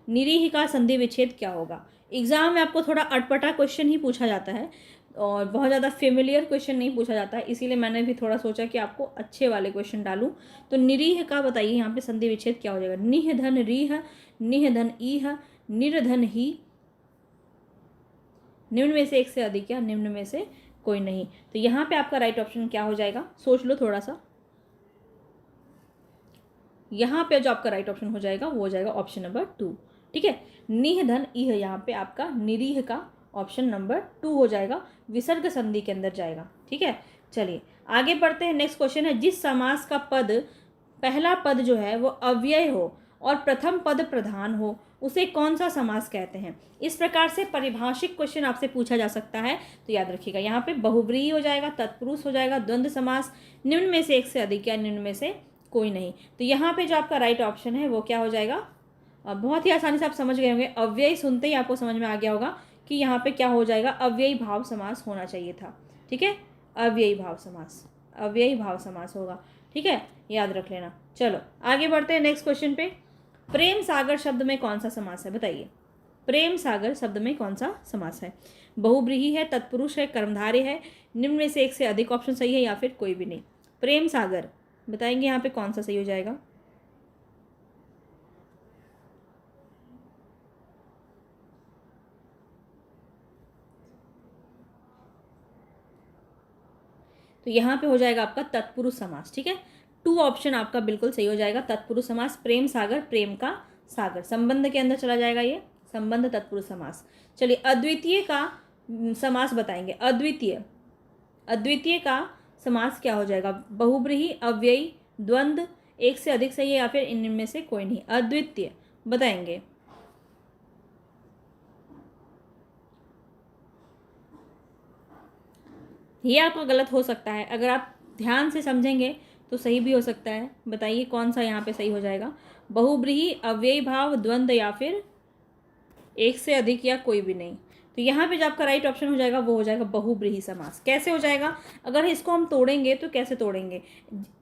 निरीह का संधि विच्छेद क्या होगा। एग्जाम में आपको थोड़ा अटपटा क्वेश्चन ही पूछा जाता है और बहुत ज़्यादा फेमिलियर क्वेश्चन नहीं पूछा जाता है, इसीलिए मैंने भी थोड़ा सोचा कि आपको अच्छे वाले क्वेश्चन डालूं। तो निरीह का बताइए यहाँ पे संधि विच्छेद क्या हो जाएगा। निह धन रीह, निह धन ईह, निर्धन ही, निम्न में से एक से अधिक या निम्न में से कोई नहीं। तो यहाँ पे आपका राइट ऑप्शन क्या हो जाएगा, सोच लो थोड़ा सा। यहाँ पे जो आपका राइट ऑप्शन हो जाएगा वो हो जाएगा ऑप्शन नंबर 2। ठीक है, निह धन इह, यहाँ पे आपका निरीह का ऑप्शन नंबर 2 हो जाएगा, विसर्ग संधि के अंदर जाएगा। ठीक है, चलिए आगे बढ़ते हैं। नेक्स्ट क्वेश्चन है जिस समास का पद, पहला पद जो है वो अव्यय हो और प्रथम पद प्रधान हो उसे कौन सा समास कहते हैं। इस प्रकार से परिभाषिक क्वेश्चन आपसे पूछा जा सकता है। तो याद रखिएगा यहाँ पे बहुव्रीहि हो जाएगा, तत्पुरुष हो जाएगा, द्वंद्व समास, निम्न में से एक से अधिक या निम्न में से कोई नहीं। तो यहाँ पे जो आपका राइट ऑप्शन है वो क्या हो जाएगा, बहुत ही आसानी से आप समझ गए होंगे। अव्ययी सुनते ही आपको समझ में आ गया होगा कि यहाँ पे क्या हो जाएगा, अव्ययी भाव समास होना चाहिए था। ठीक है, अव्ययी भाव समास, अव्ययी भाव समास होगा। ठीक है, याद रख लेना। चलो आगे बढ़ते हैं नेक्स्ट क्वेश्चन पे। प्रेम सागर शब्द में कौन सा समास है बताइए। प्रेम सागर शब्द में कौन सा समास है। बहुव्रीहि है, तत्पुरुष है, कर्मधारय है, निम्न में से एक से अधिक ऑप्शन सही है या फिर कोई भी नहीं। प्रेम सागर बताएंगे यहाँ पे कौन सा सही हो जाएगा। तो यहाँ पे हो जाएगा आपका तत्पुरुष समास। ठीक है, 2 ऑप्शन आपका बिल्कुल सही हो जाएगा, तत्पुरुष समास। प्रेम सागर, प्रेम का सागर, संबंध के अंदर चला जाएगा ये संबंध, तत्पुरुष समास। चलिए अद्वितीय का समास बताएंगे। अद्वितीय, अद्वितीय का समास क्या हो जाएगा। बहुव्रीहि, अव्ययी, द्वंद्व, एक से अधिक सही है या फिर इनमें से कोई नहीं। अद्वितीय बताएंगे। ये आपका गलत हो सकता है, अगर आप ध्यान से समझेंगे तो सही भी हो सकता है। बताइए कौन सा यहाँ पे सही हो जाएगा। बहुव्रीहि, अव्ययी भाव, द्वंद्व या फिर एक से अधिक या कोई भी नहीं। तो यहाँ पे जो आपका राइट ऑप्शन हो जाएगा वो हो जाएगा बहुव्रीहि समास। कैसे हो जाएगा, अगर इसको हम तोड़ेंगे तो कैसे तोड़ेंगे।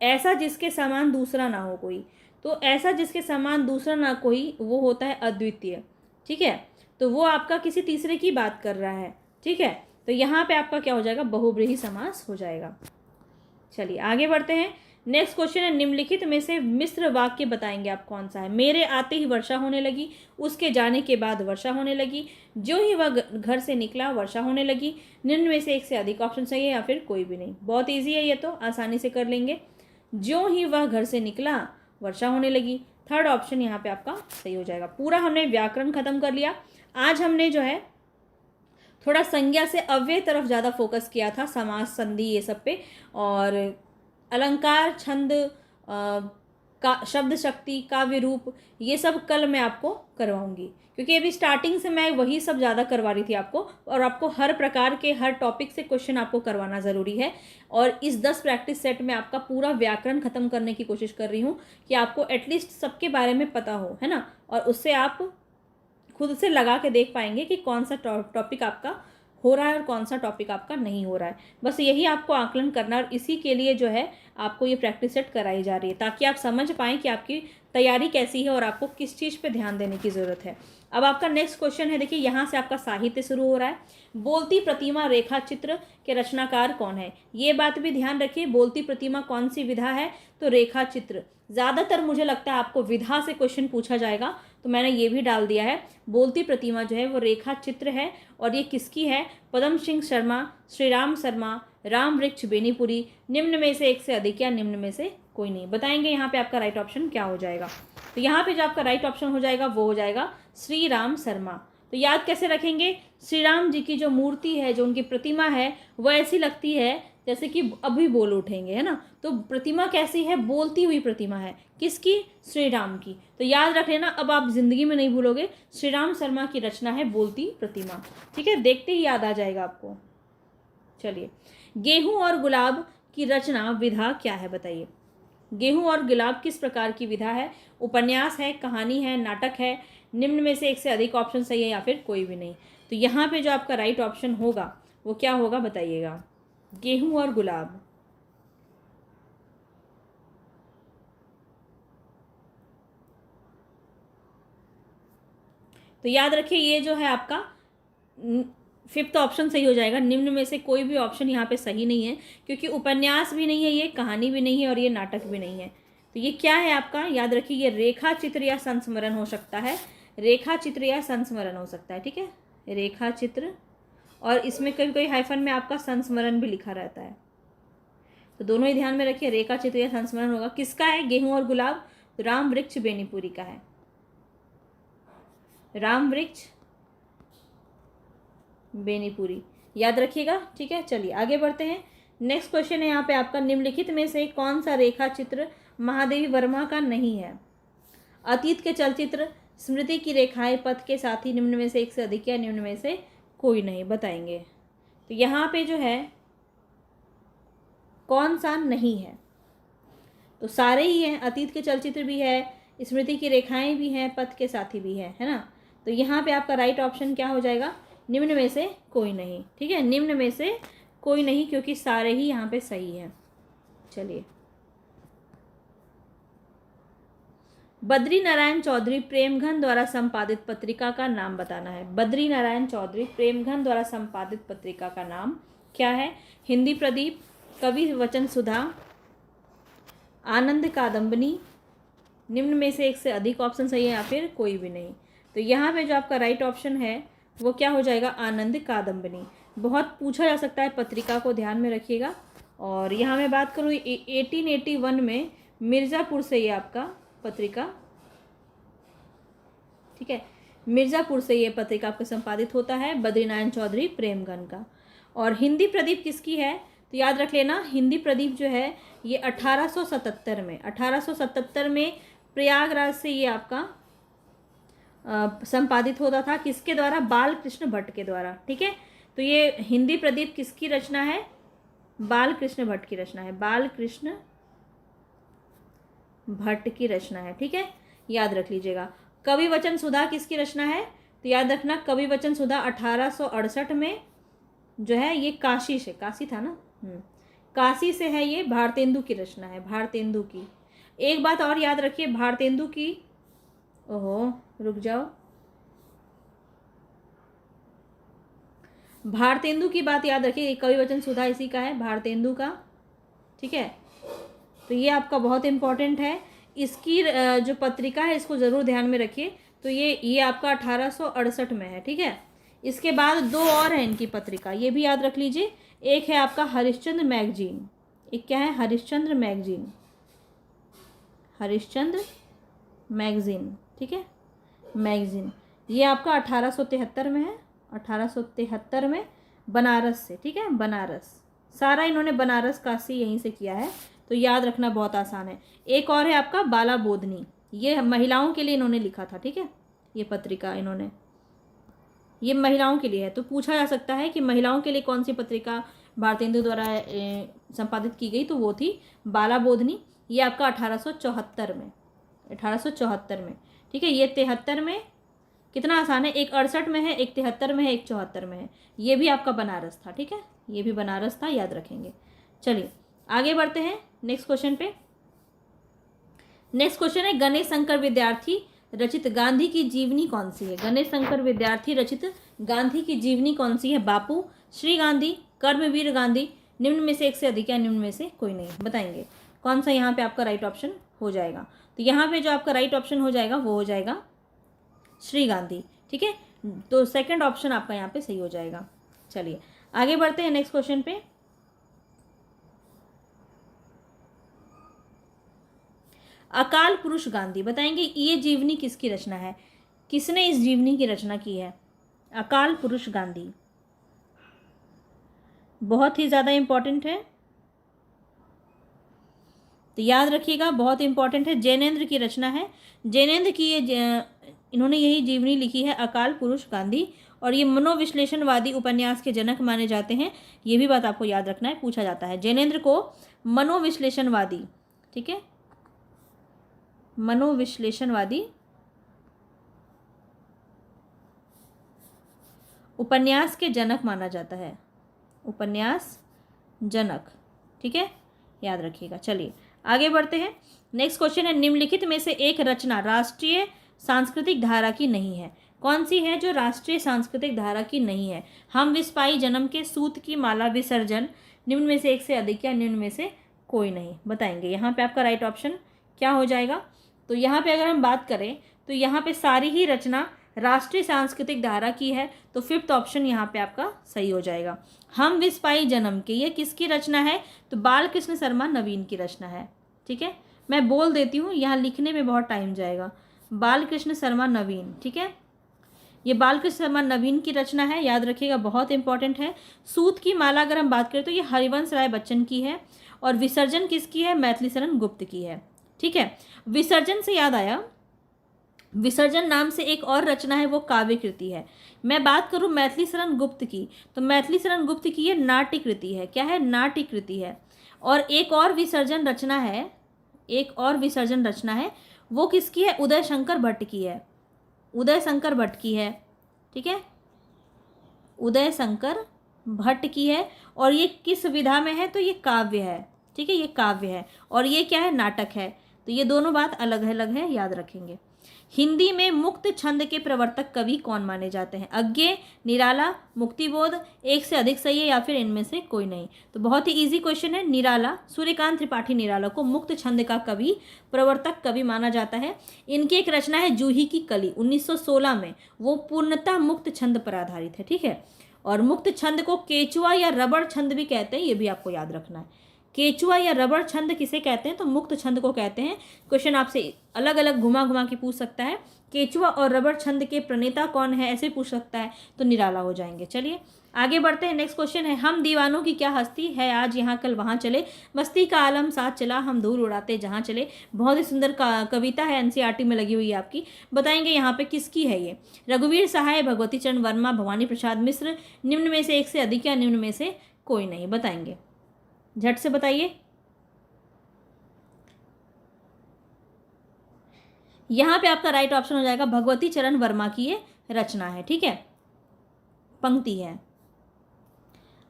ऐसा जिसके समान दूसरा ना हो कोई, तो ऐसा जिसके समान दूसरा ना कोई वो होता है अद्वितीय। ठीक है, तो वो आपका किसी तीसरे की बात कर रहा है। ठीक है, तो यहाँ पे आपका क्या हो जाएगा, बहुव्रीहि समास हो जाएगा। चलिए आगे बढ़ते हैं। नेक्स्ट क्वेश्चन है निम्नलिखित में से मिश्र वाक्य बताएंगे आप कौन सा है। मेरे आते ही वर्षा होने लगी, उसके जाने के बाद वर्षा होने लगी, जो ही वह घर से निकला वर्षा होने लगी, निम्न में से एक से अधिक ऑप्शन सही है या फिर कोई भी नहीं। बहुत ईजी है ये, तो आसानी से कर लेंगे। जो ही वह घर से निकला वर्षा होने लगी, थर्ड ऑप्शन यहाँ पे आपका सही हो जाएगा। पूरा हमने व्याकरण खत्म कर लिया। आज हमने जो है थोड़ा संज्ञा से अव्यय तरफ ज़्यादा फोकस किया था, समास, संधि, ये सब पे, और अलंकार, छंद, का शब्द शक्ति, काव्य रूप, ये सब कल मैं आपको करवाऊंगी, क्योंकि अभी स्टार्टिंग से मैं वही सब ज़्यादा करवा रही थी आपको, और आपको हर प्रकार के हर टॉपिक से क्वेश्चन आपको करवाना ज़रूरी है। और इस 10 प्रैक्टिस सेट में आपका पूरा व्याकरण ख़त्म करने की कोशिश कर रही हूँ कि आपको एटलीस्ट सबके बारे में पता हो, है ना, और उससे आप खुद से लगा के देख पाएंगे कि कौन सा टॉपिक आपका हो रहा है और कौन सा टॉपिक आपका नहीं हो रहा है। बस यही आपको आकलन करना है, और इसी के लिए जो है आपको ये प्रैक्टिस सेट कराई जा रही है, ताकि आप समझ पाएँ कि आपकी तैयारी कैसी है और आपको किस चीज़ पे ध्यान देने की ज़रूरत है। अब आपका नेक्स्ट क्वेश्चन है, देखिए यहाँ से आपका साहित्य शुरू हो रहा है। बोलती प्रतिमा रेखा चित्र के रचनाकार कौन है? ये बात भी ध्यान रखिए, बोलती प्रतिमा कौन सी विधा है? तो रेखा चित्र। ज़्यादातर मुझे लगता है आपको विधा से क्वेश्चन पूछा जाएगा, तो मैंने ये भी डाल दिया है। बोलती प्रतिमा जो है वो रेखा चित्र है, और ये किसकी है? पदम सिंह शर्मा, श्रीराम शर्मा, राम वृक्ष बेनीपुरी, निम्न में से एक से अधिक या निम्न में से कोई नहीं। बताएंगे यहाँ पे आपका राइट ऑप्शन क्या हो जाएगा। तो यहाँ पे जो आपका राइट ऑप्शन हो जाएगा वो हो जाएगा श्री राम शर्मा। तो याद कैसे रखेंगे? श्री राम जी की जो मूर्ति है, जो उनकी प्रतिमा है, वो ऐसी लगती है जैसे कि अभी बोल उठेंगे, है ना। तो प्रतिमा कैसी है? बोलती हुई प्रतिमा है। किसकी? श्री राम की। तो याद रख लेना, अब आप जिंदगी में नहीं भूलोगे, श्री राम शर्मा की रचना है बोलती प्रतिमा। ठीक है, देखते ही याद आ जाएगा आपको। चलिए, गेहूं और गुलाब की रचना विधा क्या है? बताइए, गेहूं और गुलाब किस प्रकार की विधा है? उपन्यास है, कहानी है, नाटक है, निम्न में से एक से अधिक ऑप्शन सही है या फिर कोई भी नहीं। तो यहाँ पे जो आपका राइट ऑप्शन होगा वो क्या होगा बताइएगा? गेहूं और गुलाब। तो याद रखिए, ये जो है आपका 5th ऑप्शन सही हो जाएगा। निम्न में से कोई भी ऑप्शन यहाँ पे सही नहीं है, क्योंकि उपन्यास भी नहीं है, ये कहानी भी नहीं है, और ये नाटक भी नहीं है। तो ये क्या है आपका? याद रखिए, ये रेखा चित्र या संस्मरण हो सकता है। रेखा चित्र या संस्मरण हो सकता है। ठीक है, रेखा चित्र, और इसमें कभी कभी हाइफन में आपका संस्मरण भी लिखा रहता है। तो दोनों ही ध्यान में रखिए, रेखा चित्र या संस्मरण होगा। किसका है गेहूं और गुलाब? तो राम वृक्ष बेनीपुरी का है, राम वृक्ष बेनीपुरी, याद रखिएगा। ठीक है, चलिए आगे बढ़ते हैं। नेक्स्ट क्वेश्चन है यहाँ पे आपका, निम्नलिखित में से कौन सा रेखा चित्र महादेवी वर्मा का नहीं है? अतीत के चलचित्र, स्मृति की रेखाएं, पथ के साथी, निम्न में से एक से अधिक या निम्न में से कोई नहीं। बताएंगे। तो यहाँ पे जो है कौन सा नहीं है? तो सारे ही हैं, अतीत के चलचित्र भी है, स्मृति की रेखाएं भी हैं, पथ के साथी भी है ना। तो यहाँ पे आपका राइट ऑप्शन क्या हो जाएगा? निम्न में से कोई नहीं। ठीक है, निम्न में से कोई नहीं, क्योंकि सारे ही यहाँ पे सही हैं। चलिए, बद्री नारायण चौधरी प्रेमघन द्वारा संपादित पत्रिका का नाम बताना है। बद्री नारायण चौधरी प्रेमघन द्वारा संपादित पत्रिका का नाम क्या है? हिंदी प्रदीप, कवि वचन सुधा, आनंद कादम्बनी, निम्न में से एक से अधिक ऑप्शन सही है या फिर कोई भी नहीं। तो यहाँ पे जो आपका राइट ऑप्शन है वो क्या हो जाएगा? आनंद कादम्बनी। बहुत पूछा जा सकता है पत्रिका को, ध्यान में रखिएगा। और यहाँ मैं बात करूँ 1881 में मिर्ज़ापुर से ये आपका पत्रिका, ठीक है, मिर्ज़ापुर से ये पत्रिका आपका संपादित होता है, बद्रीनारायण चौधरी प्रेमघन का। और हिंदी प्रदीप किसकी है? तो याद रख लेना, हिंदी प्रदीप जो है ये 1877 में प्रयागराज से ये आपका संपादित होता था। किसके द्वारा? बालकृष्ण भट्ट के द्वारा। ठीक है, तो ये हिंदी प्रदीप किसकी रचना है? बालकृष्ण भट्ट की रचना है, बालकृष्ण भट्ट की रचना है। ठीक है, याद रख लीजिएगा। कवि वचन सुधा किसकी रचना है? तो याद रखना, कवि वचन सुधा 1868 में जो है ये काशी से, काशी था ना, काशी से है, ये भारतेंदु की रचना है, भारतेंदु की। एक बात और याद रखिए, भारतेंदु की, ओहो रुक जाओ, भारतेंदु की बात याद रखिए, कवि वचन सुधा इसी का है, भारतेंदु का। ठीक है, तो ये आपका बहुत इम्पोर्टेंट है। इसकी जो पत्रिका है इसको ज़रूर ध्यान में रखिए। तो ये आपका 1868 में है। ठीक है, इसके बाद दो और हैं इनकी पत्रिका, ये भी याद रख लीजिए। एक है आपका हरिश्चंद्र मैगजीन, एक क्या है? Harishchandra magazine, Harishchandra magazine. ठीक है, मैगजीन, ये आपका 1873 में है, 1873 में बनारस से। ठीक है, बनारस, सारा इन्होंने बनारस काशी यहीं से किया है। तो याद रखना बहुत आसान है। एक और है आपका बाला बोधनी, ये महिलाओं के लिए इन्होंने लिखा था, ठीक है। ये पत्रिका इन्होंने, ये महिलाओं के लिए है, तो पूछा जा सकता है कि महिलाओं के लिए कौन सी पत्रिका भारतेंदु द्वारा संपादित की गई, तो वो थी बाला बोधनी। ये आपका 1874 में, 1874 में, ठीक है। ये 73 में, कितना आसान है, एक 68 में है, एक 73 में है, एक 74 में है। ये भी आपका बनारस था, ठीक है, ये भी बनारस था, याद रखेंगे। चलिए आगे बढ़ते हैं नेक्स्ट क्वेश्चन पे। नेक्स्ट क्वेश्चन है गणेश शंकर विद्यार्थी रचित गांधी की जीवनी कौन सी है। गणेश शंकर विद्यार्थी रचित गांधी की जीवनी कौन सी है। बापू, श्री गांधी, कर्मवीर गांधी, निम्न में से एक से अधिक या निम्न में से कोई नहीं, बताएंगे कौन सा यहाँ पे आपका राइट ऑप्शन हो जाएगा। तो यहाँ पे जो आपका राइट ऑप्शन हो जाएगा वो हो जाएगा श्री गांधी, ठीक है। तो सेकंड ऑप्शन आपका यहाँ पे सही हो जाएगा। चलिए आगे बढ़ते हैं नेक्स्ट क्वेश्चन पे। अकाल पुरुष गांधी, बताएंगे ये जीवनी किसकी रचना है, किसने इस जीवनी की रचना की है। अकाल पुरुष गांधी बहुत ही ज़्यादा इंपॉर्टेंट है, तो याद रखिएगा, बहुत इंपॉर्टेंट है। जैनेन्द्र की रचना है, जैनेन्द्र की ये इन्होंने यही जीवनी लिखी है, अकाल पुरुष गांधी। और ये मनोविश्लेषणवादी उपन्यास के जनक माने जाते हैं, ये भी बात आपको याद रखना है, पूछा जाता है। जैनेन्द्र को मनोविश्लेषणवादी, ठीक है, मनोविश्लेषणवादी उपन्यास के जनक माना जाता है, उपन्यास जनक, ठीक है, याद रखिएगा। चलिए आगे बढ़ते हैं। नेक्स्ट क्वेश्चन है निम्नलिखित में से एक रचना राष्ट्रीय सांस्कृतिक धारा की नहीं है। कौन सी है जो राष्ट्रीय सांस्कृतिक धारा की नहीं है। हम विस्पाई जन्म के, सूत की माला, विसर्जन, निम्न में से एक से अधिक या निम्न में से कोई नहीं, बताएंगे। यहाँ पे आपका राइट ऑप्शन क्या हो जाएगा। तो यहाँ पे अगर हम बात करें तो यहाँ पे सारी ही रचना राष्ट्रीय सांस्कृतिक धारा की है, तो फिफ्थ ऑप्शन यहाँ पे आपका सही हो जाएगा। हम विस्पाई जन्म के, ये किसकी रचना है, तो बाल कृष्ण शर्मा नवीन की रचना है, ठीक है। मैं बोल देती हूँ, यहाँ लिखने में बहुत टाइम जाएगा। बाल कृष्ण शर्मा नवीन, ठीक है, ये बाल कृष्ण शर्मा नवीन की रचना है, याद रखिएगा, बहुत इंपॉर्टेंट है। सूत की माला अगर हम बात करें तो ये हरिवंश राय बच्चन की है, और विसर्जन किसकी है, मैथिली शरण गुप्त की है, ठीक है। विसर्जन से याद आया, विसर्जन नाम से एक और रचना है, वो काव्य कृति है। मैं बात करूं मैथिली शरण गुप्त की, तो मैथिली शरण गुप्त की ये नाट्य कृति है, क्या है, नाट्य कृति है। और एक और विसर्जन रचना है, एक और विसर्जन रचना है, वो किसकी है, उदय शंकर भट्ट की है, उदय शंकर भट्ट की है, ठीक है, उदय शंकर भट्ट की है। और ये किस विधा में है, तो ये काव्य है, ठीक है, ये काव्य है, और ये क्या है, नाटक है। तो ये दोनों बात अलग अलग है, याद रखेंगे। हिंदी में मुक्त छंद के प्रवर्तक कवि कौन माने जाते हैं। अज्ञे, निराला, मुक्तिबोध, एक से अधिक सही है या फिर इनमें से कोई नहीं। तो बहुत ही इजी क्वेश्चन है, निराला, सूर्यकांत त्रिपाठी निराला को मुक्त छंद का कवि, प्रवर्तक कवि माना जाता है। इनकी एक रचना है जूही की कली 1916 में, वो पूर्णतः मुक्त छंद पर आधारित है, ठीक है। और मुक्त छंद को केचुआ या रबड़ छंद भी कहते हैं, ये भी आपको याद रखना है। केचुआ या रबड़ छंद किसे कहते हैं, तो मुक्त छंद को कहते हैं। क्वेश्चन आपसे अलग अलग घुमा घुमा के पूछ सकता है, केचुआ और रबड़ छंद के प्रणेता कौन है, ऐसे पूछ सकता है, तो निराला हो जाएंगे। चलिए आगे बढ़ते हैं। नेक्स्ट क्वेश्चन है हम दीवानों की क्या हस्ती है, आज यहाँ कल वहाँ चले, मस्ती का आलम साथ चला, हम धूल उड़ाते जहाँ चले। बहुत ही सुंदर कविता है, एनसीईआरटी में लगी हुई है आपकी, बताएंगे यहाँ पे किसकी है ये। रघुवीर सहाय, भगवती चरण वर्मा, भवानी प्रसाद मिश्र, निम्न में से एक से अधिक या निम्न में से कोई नहीं, बताएंगे, झट से बताइए। यहां पे आपका राइट ऑप्शन हो जाएगा भगवती चरण वर्मा की ये रचना है, ठीक है, पंक्ति है।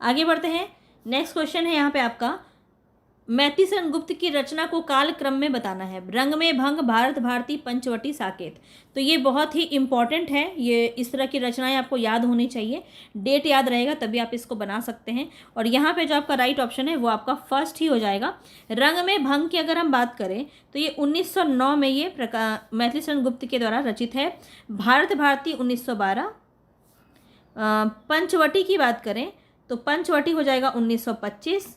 आगे बढ़ते हैं। नेक्स्ट क्वेश्चन है यहाँ पे आपका मैथिली शरण गुप्त की रचना को काल क्रम में बताना है। रंग में भंग, भारत भारती, पंचवटी, साकेत। तो ये बहुत ही इंपॉर्टेंट है, ये इस तरह की रचनाएं आपको याद होनी चाहिए, डेट याद रहेगा तभी आप इसको बना सकते हैं। और यहाँ पे जो आपका राइट ऑप्शन है वो आपका फर्स्ट ही हो जाएगा। रंग में भंग की अगर हम बात करें तो ये 1909 में ये मैथिली शरण गुप्त के द्वारा रचित है। भारत भारती 1912। पंचवटी की बात करें तो पंचवटी हो जाएगा 1925।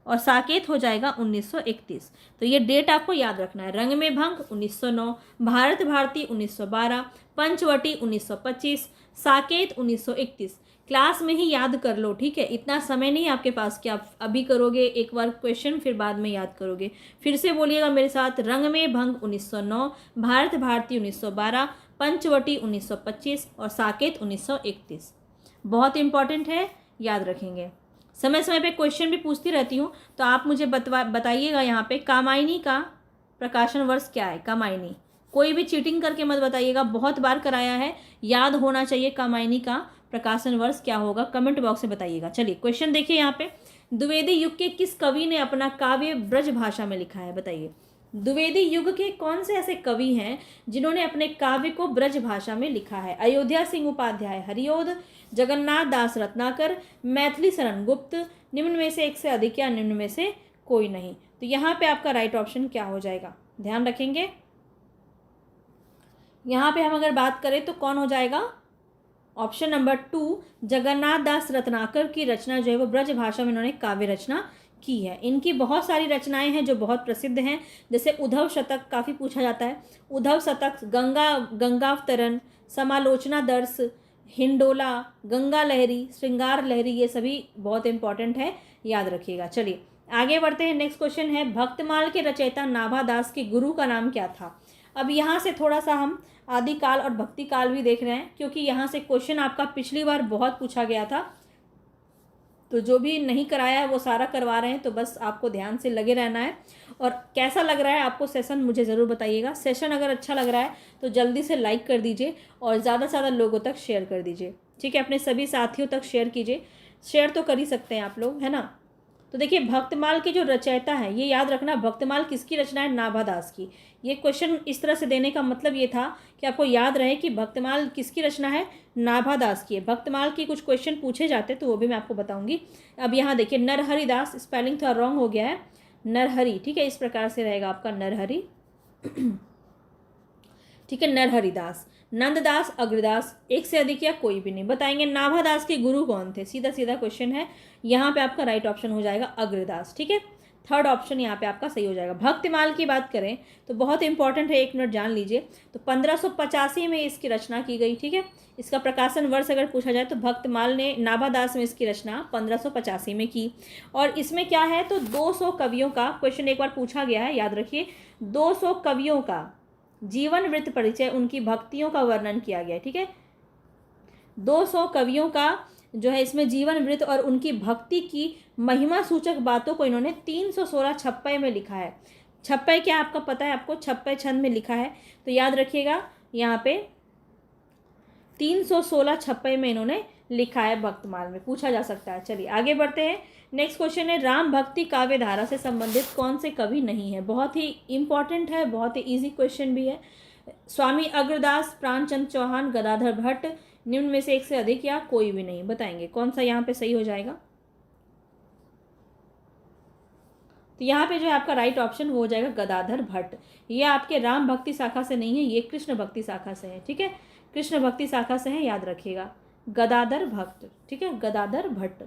और साकेत हो जाएगा 1931। तो ये डेट आपको याद रखना है। रंग में भंग 1909, भारत भारती 1912, पंचवटी 1925, साकेत 1931। क्लास में ही याद कर लो, ठीक है। इतना समय नहीं आपके पास कि आप अभी करोगे एक बार क्वेश्चन फिर बाद में याद करोगे। फिर से बोलिएगा मेरे साथ, रंग में भंग 1909, भारत भारती 1912, पंचवटी 1925 और साकेत 1931। बहुत इंपॉर्टेंट है, याद रखेंगे। समय समय पे क्वेश्चन भी पूछती रहती हूँ, तो आप मुझे बताइएगा यहाँ पे कामायनी का प्रकाशन वर्ष क्या है। कामायनी, कोई भी चीटिंग करके मत बताइएगा, बहुत बार कराया है, याद होना चाहिए। कामायनी का प्रकाशन वर्ष क्या होगा, कमेंट बॉक्स में बताइएगा। चलिए क्वेश्चन देखिए यहाँ पे, द्विवेदी युग के किस कवि ने अपना काव्य ब्रज भाषा में लिखा है, बताइए। द्विवेदी युग के कौन से ऐसे कवि हैं जिन्होंने अपने काव्य को ब्रज भाषा में लिखा है। अयोध्या सिंह उपाध्याय हरिओद, जगन्नाथ दास रत्नाकर, मैथिली शरण गुप्त, निम्न में से एक से अधिक या निम्न में से कोई नहीं। तो यहाँ पे आपका राइट ऑप्शन क्या हो जाएगा, ध्यान रखेंगे। यहाँ पे हम अगर बात करें तो कौन हो जाएगा, ऑप्शन नंबर 2, जगन्नाथ दास रत्नाकर की रचना जो है वो ब्रज भाषा में इन्होंने काव्य रचना की है। इनकी बहुत सारी रचनाएं हैं जो बहुत प्रसिद्ध हैं, जैसे उद्धव शतक काफ़ी पूछा जाता है। उद्धव शतक, गंगावतरण, समालोचना दर्श, हिंडोला, गंगा लहरी, श्रृंगार लहरी, ये सभी बहुत इंपॉर्टेंट है, याद रखिएगा। चलिए आगे बढ़ते हैं। नेक्स्ट क्वेश्चन है, भक्तमाल के रचयिता नाभादास के गुरु का नाम क्या था। अब यहाँ से थोड़ा सा हम आदिकाल और भक्ति काल भी देख रहे हैं, क्योंकि यहाँ से क्वेश्चन आपका पिछली बार बहुत पूछा गया था। तो जो भी नहीं कराया है वो सारा करवा रहे हैं, तो बस आपको ध्यान से लगे रहना है। और कैसा लग रहा है आपको सेशन, मुझे ज़रूर बताइएगा। सेशन अगर अच्छा लग रहा है तो जल्दी से लाइक कर दीजिए और ज़्यादा से ज़्यादा लोगों तक शेयर कर दीजिए, ठीक है। अपने सभी साथियों तक शेयर कीजिए, शेयर तो कर ही सकते हैं आप लोग, है ना। तो देखिए, भक्तमाल के जो रचयिता है, ये याद रखना, भक्तमाल किसकी रचना है, नाभादास की। ये क्वेश्चन इस तरह से देने का मतलब ये था कि आपको याद रहे कि भक्तमाल किसकी रचना है, नाभादास की है। भक्तमाल की कुछ क्वेश्चन पूछे जाते तो वो भी मैं आपको बताऊंगी। अब यहाँ देखिए, नरहरि दास, स्पेलिंग थोड़ा रॉन्ग हो गया है, नरहरि, ठीक है, इस प्रकार से रहेगा आपका नरहरि, ठीक है, नरहरि दास। नंददास, अग्रदास, एक से अधिक या कोई भी नहीं। बताएंगे नाभादास के गुरु कौन थे, सीधा सीधा क्वेश्चन है। यहाँ पे आपका राइट ऑप्शन हो जाएगा अग्रदास, ठीक है। थर्ड ऑप्शन यहाँ पे आपका सही हो जाएगा। भक्तमाल की बात करें तो बहुत इंपॉर्टेंट है, 1 मिनट जान लीजिए। तो 1585 में इसकी रचना की गई, ठीक है। इसका प्रकाशन वर्ष अगर पूछा जाए तो भक्तमाल ने नाभादास में इसकी रचना 1585 में की। और इसमें क्या है, तो 200 कवियों का क्वेश्चन एक बार पूछा गया है, याद रखिए। 200 कवियों का जीवन वृत्त परिचय, उनकी भक्तियों का वर्णन किया गया है, ठीक है। 200 कवियों का जो है इसमें जीवन वृत्त और उनकी भक्ति की महिमा सूचक बातों को इन्होंने 316 छप्पय में लिखा है। छप्पय क्या आपका पता है, आपको छप्पय छंद में लिखा है, तो याद रखिएगा यहाँ पे 316 छप्पय में इन्होंने लिखा है, भक्तमाल में पूछा जा सकता है। चलिए आगे बढ़ते हैं। नेक्स्ट क्वेश्चन है, राम भक्ति काव्य धारा से संबंधित कौन से कवि नहीं है। बहुत ही इंपॉर्टेंट है, बहुत ही इजी क्वेश्चन भी है। स्वामी अग्रदास, प्राणचंद चौहान, गदाधर भट्ट, निम्न में से एक से अधिक या कोई भी नहीं। बताएंगे कौन सा यहाँ पे सही हो जाएगा। तो यहाँ पे जो है आपका राइट ऑप्शन वो हो जाएगा गदाधर भट्ट। ये आपके राम भक्ति शाखा से नहीं है, ये कृष्ण भक्ति शाखा से है, ठीक है। कृष्ण भक्ति शाखा से है, याद रखिएगा, गदाधर भट्ट, ठीक है, गदाधर भट्ट।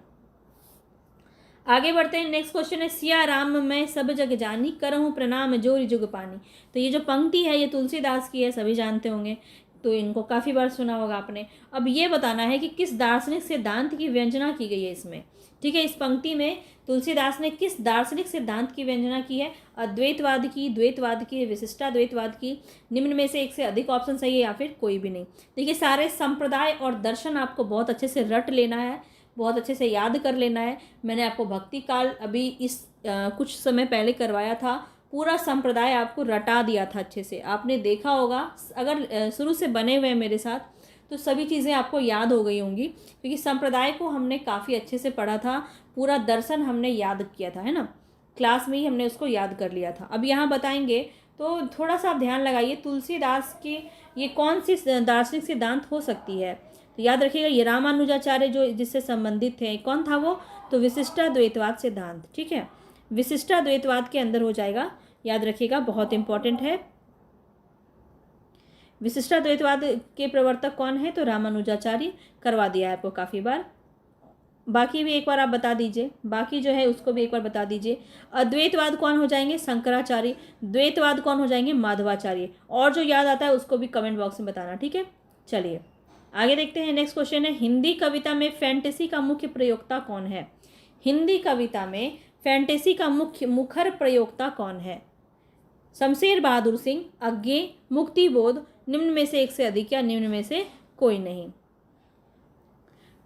आगे बढ़ते हैं। नेक्स्ट क्वेश्चन है, सिया राम मैं सब जग जानी, करहूँ प्रणाम जोरी जुग पानी। तो ये जो पंक्ति है ये तुलसीदास की है, सभी जानते होंगे, तो इनको काफ़ी बार सुना होगा आपने। अब ये बताना है कि किस दार्शनिक सिद्धांत की व्यंजना की गई है इसमें, ठीक है। इस पंक्ति में तुलसीदास ने किस दार्शनिक सिद्धांत की व्यंजना की है, अद्वैतवाद की, द्वैतवाद की, विशिष्टाद्वैतवाद की। निम्न में से एक से अधिक ऑप्शन सही है या फिर कोई भी नहीं। देखिए, सारे संप्रदाय और दर्शन आपको बहुत अच्छे से रट लेना है, बहुत अच्छे से याद कर लेना है। मैंने आपको भक्ति काल अभी इस कुछ समय पहले करवाया था, पूरा संप्रदाय आपको रटा दिया था अच्छे से, आपने देखा होगा। अगर शुरू से बने हुए हैं मेरे साथ तो सभी चीज़ें आपको याद हो गई होंगी, क्योंकि संप्रदाय को हमने काफ़ी अच्छे से पढ़ा था, पूरा दर्शन हमने याद किया था, है ना, क्लास में ही हमने उसको याद कर लिया था। अब यहाँ बताएंगे तो थोड़ा सा आप ध्यान लगाइए, तुलसीदास की ये कौन सी दार्शनिक सिद्धांत हो सकती है। तो याद रखिएगा, ये रामानुजाचार्य जो जिससे संबंधित थे, कौन था वो, तो विशिष्टाद्वैतवाद सिद्धांत, ठीक है, विशिष्टाद्वैतवाद के अंदर हो जाएगा, याद रखिएगा, बहुत इंपॉर्टेंट है। विशिष्टाद्वैतवाद के प्रवर्तक कौन है, तो रामानुजाचार्य, करवा दिया है आपको काफ़ी बार। बाकी भी एक बार आप बता दीजिए, बाकी जो है उसको भी एक बार बता दीजिए। अद्वैतवाद कौन हो जाएंगे? शंकराचार्य। द्वैतवाद कौन हो जाएंगे? माधवाचार्य। और जो याद आता है उसको भी कमेंट बॉक्स में बताना, ठीक है। चलिए आगे देखते हैं। नेक्स्ट क्वेश्चन है, हिंदी कविता में फैंटेसी का मुख्य प्रयोक्ता कौन है? हिंदी कविता में फैंटेसी का मुख्य मुखर प्रयोक्ता कौन है? शमशेर बहादुर सिंह, अज्ञे, मुक्तिबोध, निम्न में से एक से अधिक या निम्न में से कोई नहीं।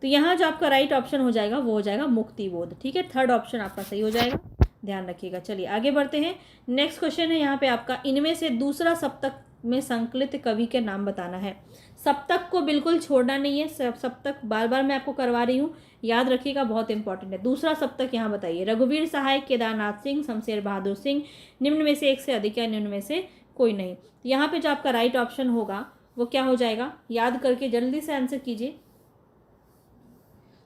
तो यहाँ जो आपका राइट ऑप्शन हो जाएगा वो हो जाएगा मुक्तिबोध, ठीक है। थर्ड ऑप्शन आपका सही हो जाएगा, ध्यान रखिएगा। चलिए आगे बढ़ते हैं। नेक्स्ट क्वेश्चन है यहाँ पे आपका, इनमें से दूसरा सप्तक में संकलित कवि के नाम बताना है। सप्तक को बिल्कुल छोड़ना नहीं है, सप्तक बार बार मैं आपको करवा रही हूँ, याद रखिएगा, बहुत इंपॉर्टेंट है। दूसरा सप्तक यहाँ बताइए। रघुवीर सहाय, केदारनाथ सिंह, शमशेर बहादुर सिंह, निम्न में से एक से अधिक या निम्न में से कोई नहीं। यहाँ पे जो आपका राइट ऑप्शन होगा वो क्या हो जाएगा? याद करके जल्दी से आंसर कीजिए।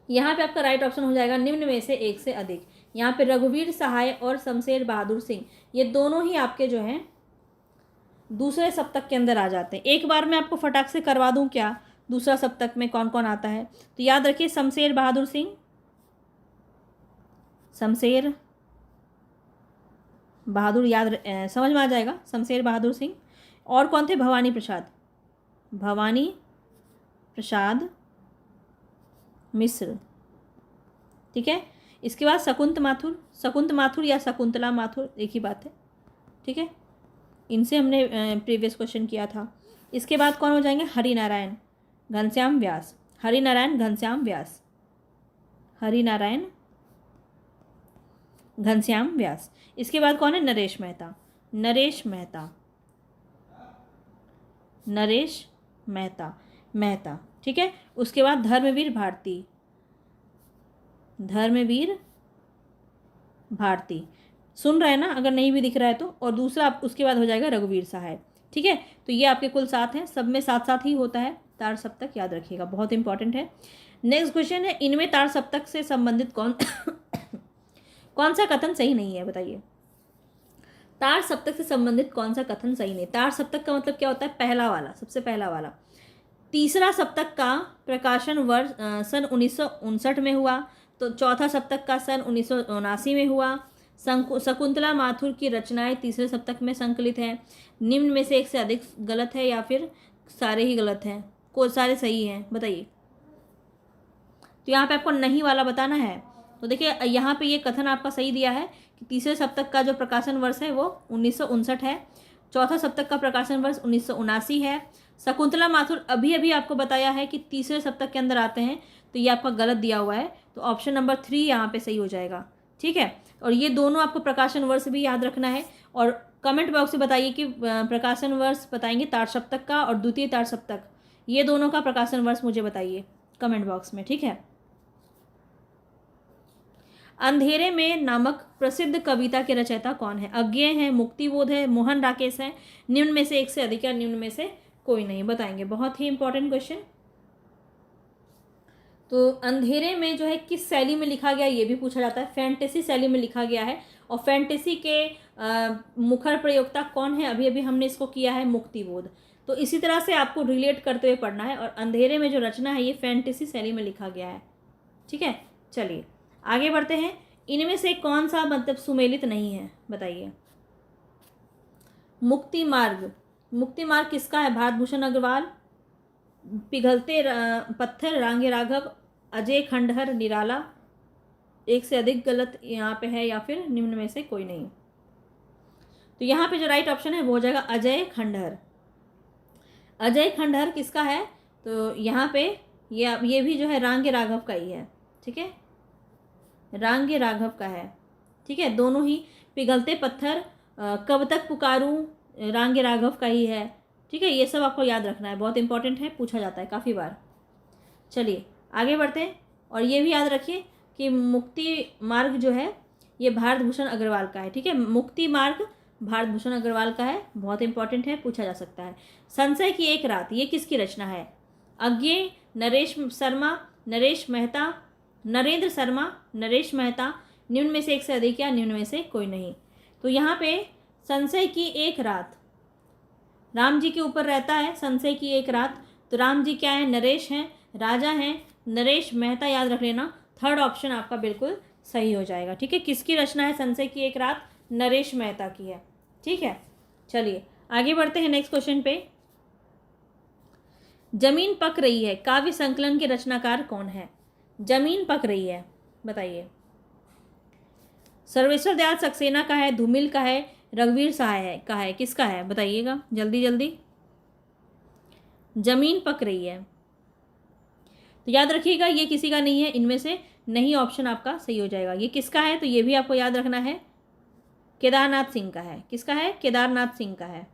यहाँ पे आपका राइट ऑप्शन हो जाएगा निम्न में से एक से अधिक। यहाँ पे रघुवीर सहाय और शमशेर बहादुर सिंह ये दोनों ही आपके जो हैं दूसरे सप्तक के अंदर आ जाते हैं। एक बार मैं आपको फटाक से करवा दूं क्या, दूसरा सप्तक में कौन कौन आता है? तो याद रखिए, शमशेर बहादुर सिंह, शमशेर बहादुर समझ में आ जाएगा, शमशेर बहादुर सिंह। और कौन थे? भवानी प्रसाद, भवानी प्रसाद मिश्र, ठीक है। इसके बाद शकुंत माथुर, शकुंत माथुर या शकुंतला माथुर एक ही बात है, ठीक है। इनसे हमने प्रीवियस क्वेश्चन किया था। इसके बाद कौन हो जाएंगे? हरिनारायण घनश्याम व्यास, हरिनारायण घनश्याम व्यास, हरिनारायण घनश्याम व्यास। इसके बाद कौन है? नरेश मेहता, नरेश मेहता, नरेश मेहता, मेहता, ठीक है। उसके बाद धर्मवीर भारती, धर्मवीर भारती, सुन रहे हैं ना अगर नहीं भी दिख रहा है तो। और दूसरा उसके बाद हो जाएगा रघुवीर सहाय, ठीक है। तो ये आपके कुल 7 हैं, सब में साथ साथ ही होता है तार सप्तक, याद रखिएगा, बहुत इंपॉर्टेंट है। नेक्स्ट क्वेश्चन है, इनमें तार सप्तक से संबंधित कौन सा कथन सही नहीं है? बताइए, तार सप्तक से संबंधित कौन सा कथन सही नहीं? तार सप्तक का मतलब क्या होता है? पहला वाला, सबसे पहला वाला। तीसरा सप्तक का प्रकाशन वर्ष सन 1959 में हुआ, तो चौथा सप्तक का सन 1979 में हुआ। शकुंतला माथुर की रचनाएं तीसरे सप्तक में संकलित हैं। निम्न में से एक से अधिक गलत है या फिर सारे ही गलत हैं? को सारे सही हैं, बताइए। तो यहाँ पे आपको नहीं वाला बताना है। तो देखिए यहाँ पे ये कथन आपका सही दिया है कि तीसरे सप्तक का जो प्रकाशन वर्ष है वो 1959 है, चौथा सप्तक का प्रकाशन वर्ष 1979 है। शकुंतला माथुर अभी अभी आपको बताया है कि तीसरे सप्तक के अंदर आते हैं, तो ये आपका गलत दिया हुआ है, तो ऑप्शन नंबर 3 यहाँ पे सही हो जाएगा, ठीक है। और ये दोनों आपको प्रकाशन वर्ष भी याद रखना है, और कमेंट बॉक्स में बताइए कि प्रकाशन वर्ष बताएंगे तार सप्तक का और द्वितीय तार सप्तक, ये दोनों का प्रकाशन वर्ष मुझे बताइए कमेंट बॉक्स में, ठीक है। अंधेरे में नामक प्रसिद्ध कविता के रचयिता कौन है? अज्ञे हैं, मुक्तिबोध है, मोहन राकेश है, निम्न में से एक से अधिक या निम्न में से कोई नहीं? बताएंगे, बहुत ही इंपॉर्टेंट क्वेश्चन। तो अंधेरे में जो है किस शैली में लिखा गया ये भी पूछा जाता है, फैंटेसी शैली में लिखा गया है। और फैंटेसी के मुखर प्रयोक्ता कौन है? अभी अभी हमने इसको किया है, मुक्तिबोध। तो इसी तरह से आपको रिलेट करते हुए पढ़ना है। और अंधेरे में जो रचना है ये फैंटेसी शैली में लिखा गया है, ठीक है। चलिए आगे बढ़ते हैं। इनमें से कौन सा मतलब सुमेलित नहीं है? बताइए। मुक्ति मार्ग, मुक्ति मार्ग किसका है? भारत भूषण अग्रवाल, पिघलते पत्थर रांगे राघव, अजय खंडहर निराला, एक से अधिक गलत यहाँ पे है या फिर निम्न में से कोई नहीं? तो यहाँ पे जो राइट ऑप्शन है वो हो जाएगा अजय खंडहर। अजय खंडहर किसका है? तो यहाँ पे ये भी जो है रांगे राघव का ही है, ठीक है, रांगे राघव का है, ठीक है। दोनों ही पिघलते पत्थर, कब तक पुकारूं, रांगे राघव का ही है, ठीक है। ये सब आपको याद रखना है, बहुत इंपॉर्टेंट है, पूछा जाता है काफ़ी बार। चलिए आगे बढ़ते हैं। और ये भी याद रखिए कि मुक्ति मार्ग जो है ये भारत भूषण अग्रवाल का है, ठीक है। मुक्ति मार्ग भारत भूषण अग्रवाल का है, बहुत इंपॉर्टेंट है, पूछा जा सकता है। संशय की एक रात ये किसकी रचना है? अज्ञे, नरेश शर्मा, नरेश मेहता, नरेंद्र शर्मा, नरेश मेहता, निम्न में से एक से अधिक या निम्न में से कोई नहीं? तो यहाँ पे संशय की एक रात राम जी के ऊपर रहता है, संशय की एक रात। तो राम जी क्या है? नरेश हैं, राजा हैं, नरेश मेहता याद रख लेना। थर्ड ऑप्शन आपका बिल्कुल सही हो जाएगा। ठीक है, किसकी रचना है संशय की एक रात? नरेश मेहता की है। ठीक है, चलिए आगे बढ़ते हैं नेक्स्ट क्वेश्चन पे। जमीन पक रही है काव्य संकलन के रचनाकार कौन है? जमीन पक रही है, बताइए। सर्वेश्वर दयाल सक्सेना का है, धूमिल का है, रघुवीर सहाय है का है, किसका है बताइएगा जल्दी जल्दी। जमीन पक रही है, तो याद रखिएगा ये किसी का नहीं है, इनमें से नहीं ऑप्शन आपका सही हो जाएगा। ये किसका है तो ये भी आपको याद रखना है, केदारनाथ सिंह का है। किसका है? केदारनाथ सिंह का है।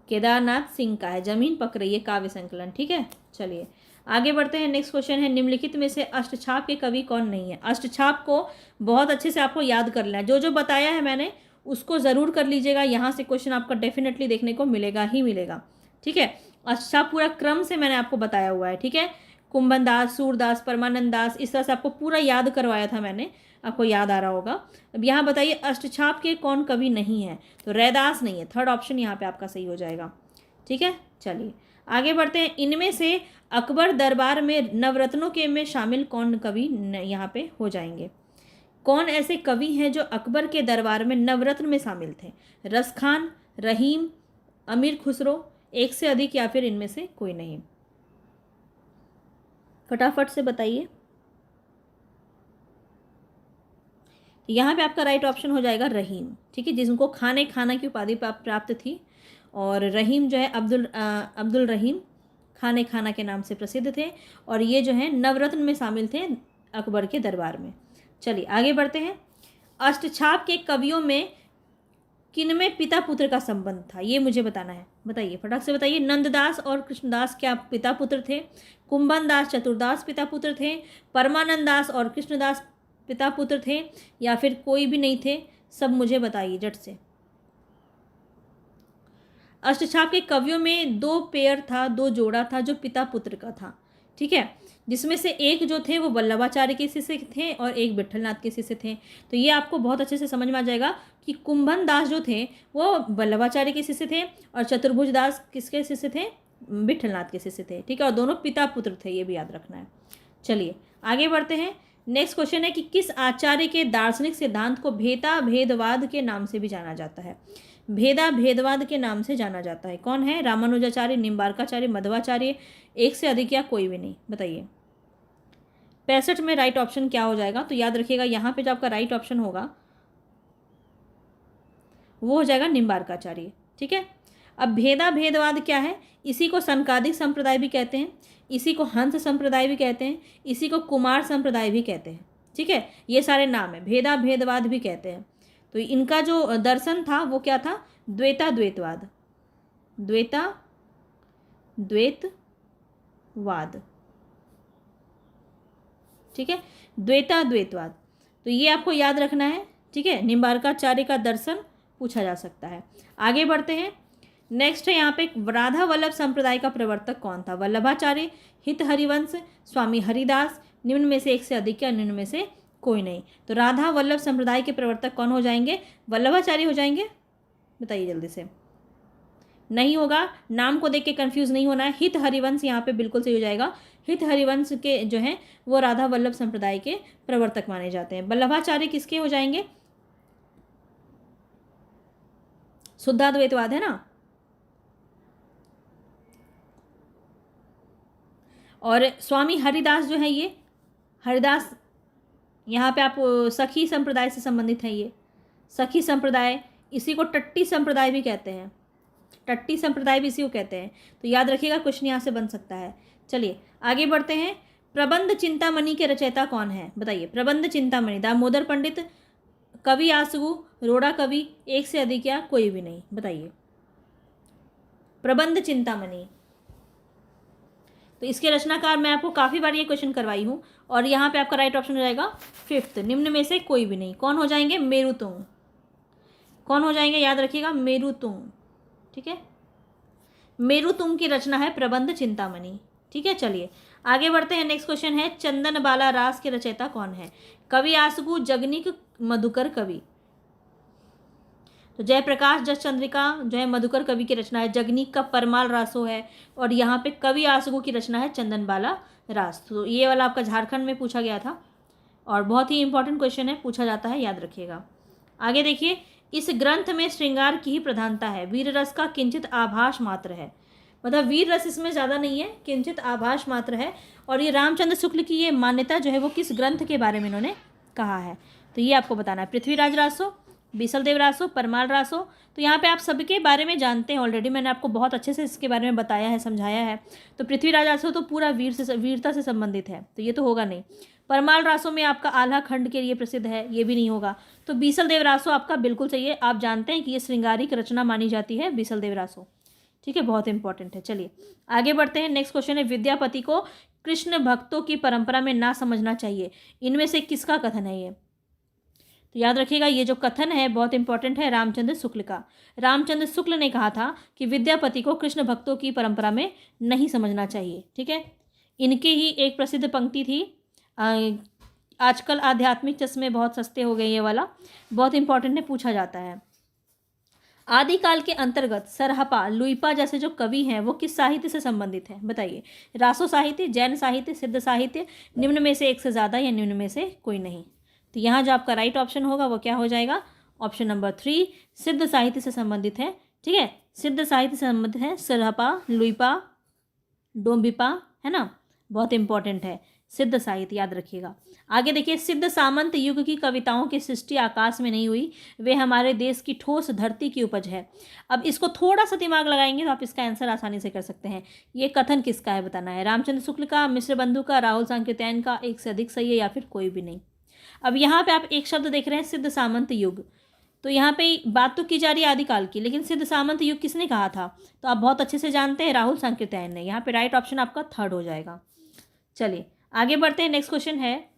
केदारनाथ सिंह का है जमीन पक रही है काव्य संकलन। ठीक है, चलिए आगे बढ़ते हैं। नेक्स्ट क्वेश्चन है, निम्नलिखित में से अष्टछाप के कवि कौन नहीं है? अष्टछाप को बहुत अच्छे से आपको याद कर लेना है, जो जो बताया है मैंने उसको ज़रूर कर लीजिएगा। यहाँ से क्वेश्चन आपका डेफिनेटली देखने को मिलेगा ही मिलेगा। ठीक है, अष्टछाप पूरा क्रम से मैंने आपको बताया हुआ है। ठीक है, कुंभन दास, सूरदास, परमानंद दास, इस तरह से आपको पूरा याद करवाया था मैंने, आपको याद आ रहा होगा। अब यहाँ बताइए अष्टछाप के कौन कवि नहीं है? तो रैदास नहीं है, थर्ड ऑप्शन यहाँ पे आपका सही हो जाएगा। ठीक है, चलिए आगे बढ़ते हैं। इनमें से अकबर दरबार में नवरत्नों के में शामिल कौन कवि यहाँ पे हो जाएंगे? कौन ऐसे कवि हैं जो अकबर के दरबार में नवरत्न में शामिल थे? रस खान, रहीम, अमीर खुसरो, एक से अधिक, या फिर इनमें से कोई नहीं? फटाफट से बताइए। यहाँ पे आपका राइट ऑप्शन हो जाएगा रहीम। ठीक है, जिनको खाने खाना की उपाधि प्राप्त थी, और रहीम जो है अब्दुल रहीम खाने खाना के नाम से प्रसिद्ध थे, और ये जो है नवरत्न में शामिल थे अकबर के दरबार में। चलिए आगे बढ़ते हैं। अष्टछाप के कवियों में किनमें पिता पुत्र का संबंध था? ये मुझे बताना है, बताइए फटाक से बताइए। नंददास और कृष्णदास क्या पिता पुत्र थे? कुंभन दास, चतुर्दास पिता पुत्र थे? परमानंद दास और कृष्णदास पिता पुत्र थे, या फिर कोई भी नहीं थे? सब मुझे बताइए झट से। अष्टछाप के कवियों में दो पेयर था, दो जोड़ा था जो पिता पुत्र का था। ठीक है, जिसमें से एक जो थे वो वल्लभाचार्य के शिष्य थे और एक विठलनाथ के शिष्य थे। तो ये आपको बहुत अच्छे से समझ में आ जाएगा कि कुंभन दास जो थे वो वल्लभाचार्य के शिष्य थे, और चतुर्भुज दास किसके शिष्य थे? विठलनाथ के शिष्य थे। ठीक है, और दोनों पिता पुत्र थे, ये भी याद रखना है। चलिए आगे बढ़ते हैं। नेक्स्ट क्वेश्चन है कि किस आचार्य के दार्शनिक सिद्धांत को भेदा भेदवाद के नाम से भी जाना जाता है? भेदा भेदवाद के नाम से जाना जाता है, कौन है? रामानुजाचार्य, निम्बार्काचार्य, मध्वाचार्य, एक से अधिक, या कोई भी नहीं? बताइए। 65 में राइट ऑप्शन क्या हो जाएगा? तो याद रखिएगा यहाँ पे जो आपका राइट ऑप्शन होगा वो हो जाएगा निम्बार्काचार्य। ठीक है, अब भेदा भेदवाद क्या है? इसी को संकादिक संप्रदाय भी कहते हैं, इसी को हंस संप्रदाय भी कहते हैं, इसी को कुमार संप्रदाय भी कहते हैं। ठीक है, ये सारे नाम है, भेदा भेदवाद भी कहते हैं। तो इनका जो दर्शन था वो क्या था? द्वैता द्वैतवाद, द्वैता द्वैतवाद। ठीक है, द्वैता द्वैतवाद, तो ये आपको याद रखना है। ठीक है, निम्बार्काचार्य का दर्शन पूछा जा सकता है। आगे बढ़ते हैं। नेक्स्ट है यहाँ पे राधा वल्लभ संप्रदाय का प्रवर्तक कौन था? वल्लभाचार्य, हित हरिवंश, स्वामी हरिदास, निम्न में से एक से अधिक, या निम्न में से कोई नहीं? तो राधा वल्लभ संप्रदाय के प्रवर्तक कौन हो जाएंगे? वल्लभाचार्य हो जाएंगे? बताइए जल्दी से। नहीं होगा, नाम को देख के कंफ्यूज नहीं होना है। हित हरिवंश यहाँ पे बिल्कुल सही हो जाएगा। हित हरिवंश के जो हैं वो राधा वल्लभ संप्रदाय के प्रवर्तक माने जाते हैं। वल्लभाचार्य किसके हो जाएंगे? शुद्धाद्वैतवाद है ना। और स्वामी हरिदास जो है, ये हरिदास यहाँ पे आप सखी संप्रदाय से संबंधित हैं। ये सखी संप्रदाय, इसी को टट्टी संप्रदाय भी कहते हैं, टट्टी संप्रदाय भी इसी को कहते हैं। तो याद रखिएगा, क्वेश्चन यहाँ से बन सकता है। चलिए आगे बढ़ते हैं। प्रबंध चिंतामणि के रचयिता कौन है? बताइए। प्रबंध चिंतामणि, दामोदर पंडित, कवि आसगु, रोड़ा कवि, एक से अधिक, या कोई भी नहीं? बताइए। प्रबंध चिंतामणि, तो इसके रचनाकार मैं आपको काफ़ी बार ये क्वेश्चन करवाई हूँ, और यहाँ पे आपका राइट ऑप्शन हो जाएगा 5th, निम्न में से कोई भी नहीं। कौन हो जाएंगे? मेरुतुंग। कौन हो जाएंगे? याद रखिएगा, मेरुतुंग। ठीक है, मेरुतुंग की रचना है प्रबंध चिंतामणि। ठीक है, चलिए आगे बढ़ते हैं। नेक्स्ट क्वेश्चन है चंदन बाला रास के रचयिता कौन है? कवि आसगु, जगनिक, मधुकर कवि। तो जयप्रकाश जस चंद्रिका जो है मधुकर कवि की रचना है, जगनीक का परमाल रासो है, और यहाँ पे कवि आसगो की रचना है चंदनबाला रास। तो ये वाला आपका झारखंड में पूछा गया था और बहुत ही इंपॉर्टेंट क्वेश्चन है, पूछा जाता है, याद रखिएगा। आगे देखिए, इस ग्रंथ में श्रृंगार की ही प्रधानता है, वीर रस का किंचित आभास मात्र है। मतलब वीर रस इसमें ज़्यादा नहीं है, किंचित आभास मात्र है। और ये रामचंद्र शुक्ल की ये मान्यता जो है वो किस ग्रंथ के बारे में इन्होंने कहा है, तो ये आपको बताना है। पृथ्वीराज रासो, बीसलदेव रासो, परमाल रासो। तो यहाँ पे आप सबके बारे में जानते हैं ऑलरेडी, मैंने आपको बहुत अच्छे से इसके बारे में बताया है, समझाया है। तो पृथ्वीराज रासो तो पूरा वीरता से संबंधित है, तो ये तो होगा नहीं। परमाल रासो में आपका आल्हा खंड के लिए प्रसिद्ध है, ये भी नहीं होगा। तो बीसलदेव रासो आपका बिल्कुल सही है, आप जानते हैं कि ये श्रृंगारिक रचना मानी जाती है बीसलदेव रासो। ठीक है, बहुत इंपॉर्टेंट है। चलिए आगे बढ़ते हैं। नेक्स्ट क्वेश्चन है, विद्यापति को कृष्ण भक्तों की परंपरा में ना समझना चाहिए, इनमें से किसका कथन है ये? तो याद रखिएगा, ये जो कथन है बहुत इंपॉर्टेंट है, रामचंद्र शुक्ल का। रामचंद्र शुक्ल ने कहा था कि विद्यापति को कृष्ण भक्तों की परंपरा में नहीं समझना चाहिए। ठीक है, इनकी ही एक प्रसिद्ध पंक्ति थी, आजकल आध्यात्मिक चश्मे बहुत सस्ते हो गए, ये वाला बहुत इंपॉर्टेंट है, पूछा जाता है। आदिकाल के अंतर्गत सरहपा, लुइपा जैसे जो कवि हैं वो किस साहित्य से संबंधित हैं, बताइए। रासो साहित्य, जैन साहित्य, सिद्ध साहित्य, निम्न में से एक से ज़्यादा या निम्न में से कोई नहीं। तो यहाँ जो आपका राइट ऑप्शन होगा वो क्या हो जाएगा, ऑप्शन नंबर 3, सिद्ध साहित्य से संबंधित है। ठीक है, सिद्ध साहित्य से संबंधित है सरहपा, लुइपा, डोम्बिपा, है ना, बहुत इंपॉर्टेंट है सिद्ध साहित्य, याद रखिएगा। आगे देखिए, सिद्ध सामंत युग की कविताओं की सृष्टि आकाश में नहीं हुई, वे हमारे देश की ठोस धरती की उपज है। अब इसको थोड़ा सा दिमाग लगाएंगे तो आप इसका आंसर आसानी से कर सकते हैं। ये कथन किसका है बताना है, रामचंद्र शुक्ल का, मिश्र बंधु का, राहुल सांकृत्यायन का, एक से अधिक सही है या फिर कोई भी नहीं। अब यहाँ पे आप एक शब्द देख रहे हैं, सिद्ध सामंत युग, तो यहाँ पे बात तो की जा रही है आदिकाल की, लेकिन सिद्ध सामंत युग किसने कहा था, तो आप बहुत अच्छे से जानते हैं, राहुल सांकृत्यायन ने। यहाँ पे राइट ऑप्शन आपका 3rd हो जाएगा। चलिए आगे बढ़ते हैं। नेक्स्ट क्वेश्चन है,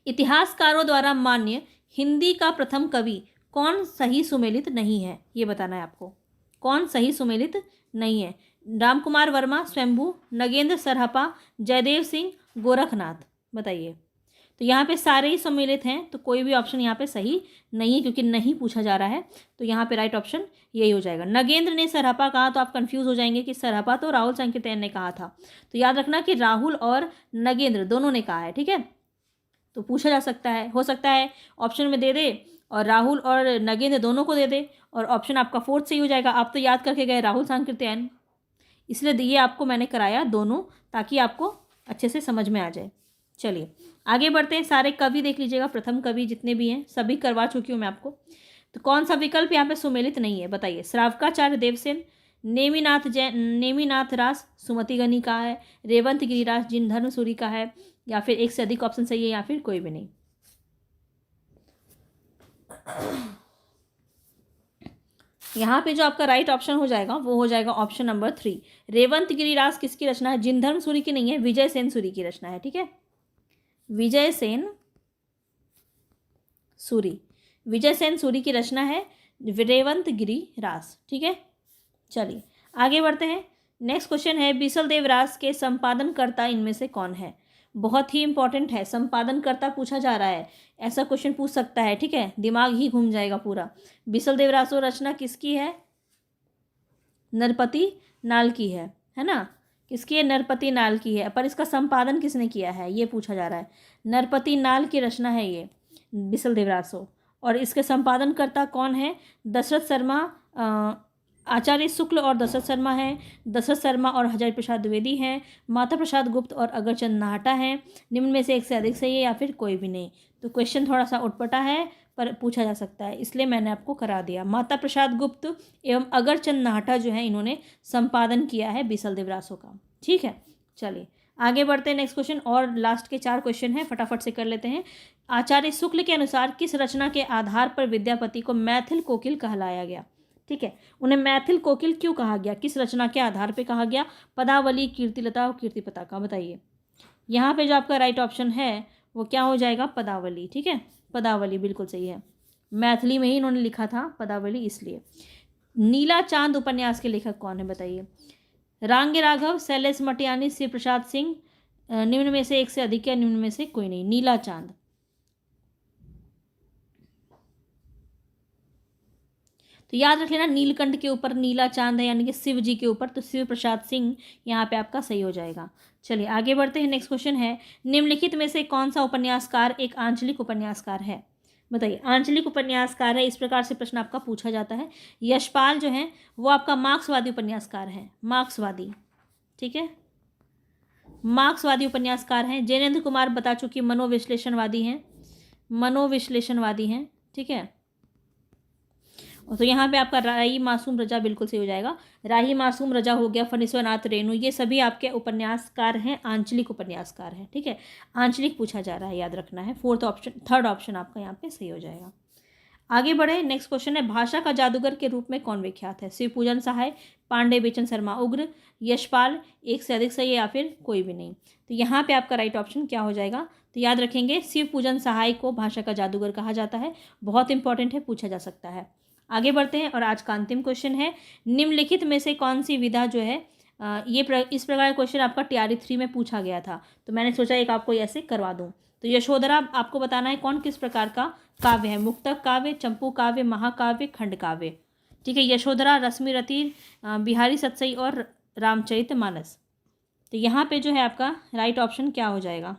इतिहासकारों द्वारा मान्य हिंदी का प्रथम कवि कौन सही सुमेलित नहीं है, ये बताना है आपको, कौन सही सुमेलित नहीं है। राम कुमार वर्मा, स्वयंभू, नगेंद्र सरहपा, जयदेव सिंह, गोरखनाथ, बताइए। तो यहाँ पे सारे ही सम्मिलित हैं, तो कोई भी ऑप्शन यहाँ पे सही नहीं है, क्योंकि नहीं पूछा जा रहा है। तो यहाँ पे राइट ऑप्शन यही हो जाएगा। नगेंद्र ने सरहपा कहा तो आप कंफ्यूज हो जाएंगे कि सरहपा तो राहुल सांकृत्यायन ने कहा था, तो याद रखना कि राहुल और नगेंद्र दोनों ने कहा है। ठीक है, तो पूछा जा सकता है, हो सकता है ऑप्शन में दे दे और राहुल और नगेंद्र दोनों को दे दे और ऑप्शन आपका 4th सही हो जाएगा। आप तो याद करके गए राहुल सांकृत्यायन, इसलिए ये आपको मैंने कराया दोनों, ताकि आपको अच्छे से समझ में आ जाए। चलिए आगे बढ़ते हैं। सारे कवि देख लीजिएगा, प्रथम कवि जितने भी हैं सभी करवा चुकी हूँ मैं आपको। तो कौन सा विकल्प यहाँ पे सुमेलित नहीं है, बताइए। श्रावकाचार्य देवसेन, नेमिनाथ रास, सुमति गनी का है, रेवंत गिरिराज, जिनधर्म सूरी का है, या फिर एक से अधिक ऑप्शन सही है या फिर कोई भी नहीं। यहाँ पे जो आपका राइट ऑप्शन हो जाएगा वो हो जाएगा ऑप्शन नंबर 3। रेवंत गिरिराज किसकी रचना है, जिनधर्म सूरी की नहीं है, विजय सेन सूरी की रचना है। ठीक है, विजय सेन सूरी की रचना है रेवंत गिरिराज। ठीक है, चलिए आगे बढ़ते हैं। नेक्स्ट क्वेश्चन है, बीसलदेव रास के संपादनकर्ता इनमें से कौन है। बहुत ही इंपॉर्टेंट है, संपादनकर्ता पूछा जा रहा है, ऐसा क्वेश्चन पूछ सकता है। ठीक है, दिमाग ही घूम जाएगा पूरा। बीसलदेव रासो रचना किसकी है, नरपति नाल की है ना, किसकी है, नरपति नाल की है, पर इसका संपादन किसने किया है ये पूछा जा रहा है। नरपति नाल की रचना है ये बीसलदेव रासो, और इसके संपादनकर्ता कौन है, दशरथ शर्मा, आचार्य शुक्ल और दशरथ शर्मा हैं, दशरथ शर्मा और हजारी प्रसाद द्विवेदी हैं, माता प्रसाद गुप्त और अगरचंद नाहटा हैं। निम्न में से एक से अधिक सही है या फिर कोई भी नहीं। तो क्वेश्चन थोड़ा सा उटपटा है पर पूछा जा सकता है, इसलिए मैंने आपको करा दिया। माता प्रसाद गुप्त एवं अगरचंद नाहटा जो है इन्होंने संपादन किया है बीसलदेव रासो का। ठीक है, चलिए आगे बढ़ते हैं। नेक्स्ट क्वेश्चन और लास्ट के 4 क्वेश्चन हैं, फटाफट से कर लेते हैं। आचार्य शुक्ल के अनुसार किस रचना के आधार पर विद्यापति को मैथिल कोकिल कहलाया गया। ठीक है, उन्हें मैथिल कोकिल क्यों कहा गया, किस रचना के आधार पे कहा गया, पदावली, कीर्तिलता और कीर्तिपताका, बताइए। यहाँ पे जो आपका राइट ऑप्शन है वो क्या हो जाएगा, पदावली। ठीक है, पदावली बिल्कुल सही है, मैथिली में ही इन्होंने लिखा था पदावली इसलिए। नीला चांद उपन्यास के लेखक कौन है, बताइए। रांगे राघव, शैलेश मटियानी, शिव प्रसाद सिंह, निम्न में से एक से अधिक या निम्न में से कोई नहीं। नीला चांद, तो याद रख लेना नीलकंठ के ऊपर नीला चांद है, यानी कि शिव जी के ऊपर, तो शिव प्रसाद सिंह यहाँ पे आपका सही हो जाएगा। चलिए आगे बढ़ते हैं। नेक्स्ट क्वेश्चन है, निम्नलिखित में से कौन सा उपन्यासकार एक आंचलिक उपन्यासकार है? बताइए, आंचलिक उपन्यासकार है, इस प्रकार से प्रश्न आपका पूछा जाता है। यशपाल जो है वो आपका मार्क्सवादी उपन्यासकार है, मार्क्सवादी, ठीक है, मार्क्सवादी उपन्यासकार हैं। जैनेंद्र कुमार बता चुकी मनोविश्लेषणवादी हैं, मनोविश्लेषणवादी हैं, ठीक है। तो यहाँ पे आपका राही मासूम रजा बिल्कुल सही हो जाएगा। राही मासूम रजा हो गया, फणीश्वरनाथ रेणु, ये सभी आपके उपन्यासकार हैं, आंचलिक उपन्यासकार हैं, ठीक है। आंचलिक पूछा जा रहा है, याद रखना है। थर्ड ऑप्शन आपका यहाँ पे सही हो जाएगा। आगे बढ़े। नेक्स्ट क्वेश्चन है, भाषा का जादूगर के रूप में कौन विख्यात है? शिवपूजन सहाय, पांडे बेचन शर्मा उग्र, यशपाल, एक से अधिक सही, या फिर कोई भी नहीं। तो यहाँ पे आपका राइट ऑप्शन क्या हो जाएगा? तो याद रखेंगे, शिवपूजन सहाय को भाषा का जादूगर कहा जाता है। बहुत इंपॉर्टेंट है, पूछा जा सकता है। आगे बढ़ते हैं और आज का अंतिम क्वेश्चन है, निम्नलिखित में से कौन सी विधा जो है इस प्रकार का क्वेश्चन आपका TRE 3 में पूछा गया था, तो मैंने सोचा एक आपको ऐसे करवा दूं। तो यशोधरा आपको बताना है कौन किस प्रकार का काव्य है, मुक्तक काव्य, चंपू काव्य, महाकाव्य, खंड काव्य, ठीक है। यशोधरा, रश्मिरथी, बिहारी सतसई और रामचरितमानस। तो यहाँ पे जो है आपका राइट ऑप्शन क्या हो जाएगा?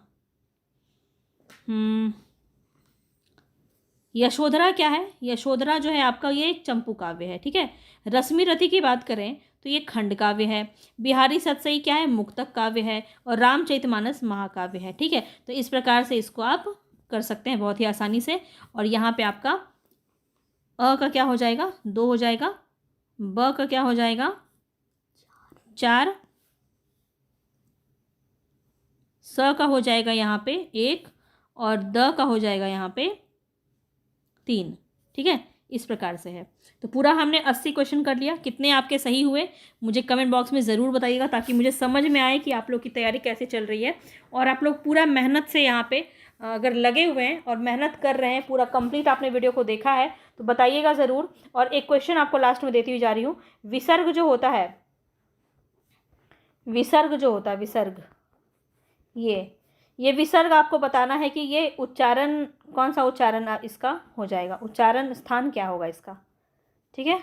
यशोधरा क्या है? यशोधरा जो है आपका ये चंपू काव्य है, ठीक है। रश्मिरथी की बात करें तो ये खंड काव्य है। बिहारी सतसई क्या है? मुक्तक काव्य है। और रामचरितमानस महाकाव्य है, ठीक है। तो इस प्रकार से इसको आप कर सकते हैं बहुत ही आसानी से। और यहाँ पे आपका अ का क्या हो जाएगा? 2 हो जाएगा, ब का क्या हो जाएगा? 4, स का हो जाएगा यहाँ पे 1, और द का हो जाएगा यहाँ पे 3, ठीक है। इस प्रकार से है। तो पूरा हमने 80 क्वेश्चन कर लिया। कितने आपके सही हुए मुझे कमेंट बॉक्स में ज़रूर बताइएगा, ताकि मुझे समझ में आए कि आप लोग की तैयारी कैसे चल रही है। और आप लोग पूरा मेहनत से यहाँ पे अगर लगे हुए हैं और मेहनत कर रहे हैं, पूरा कंप्लीट आपने वीडियो को देखा है, तो बताइएगा ज़रूर। और एक क्वेश्चन आपको लास्ट में देती हुई जा रही हूँ, विसर्ग जो होता है, विसर्ग जो होता है, विसर्ग, ये विसर्ग आपको बताना है कि ये उच्चारण, कौन सा उच्चारण इसका हो जाएगा, उच्चारण स्थान क्या होगा इसका, ठीक है।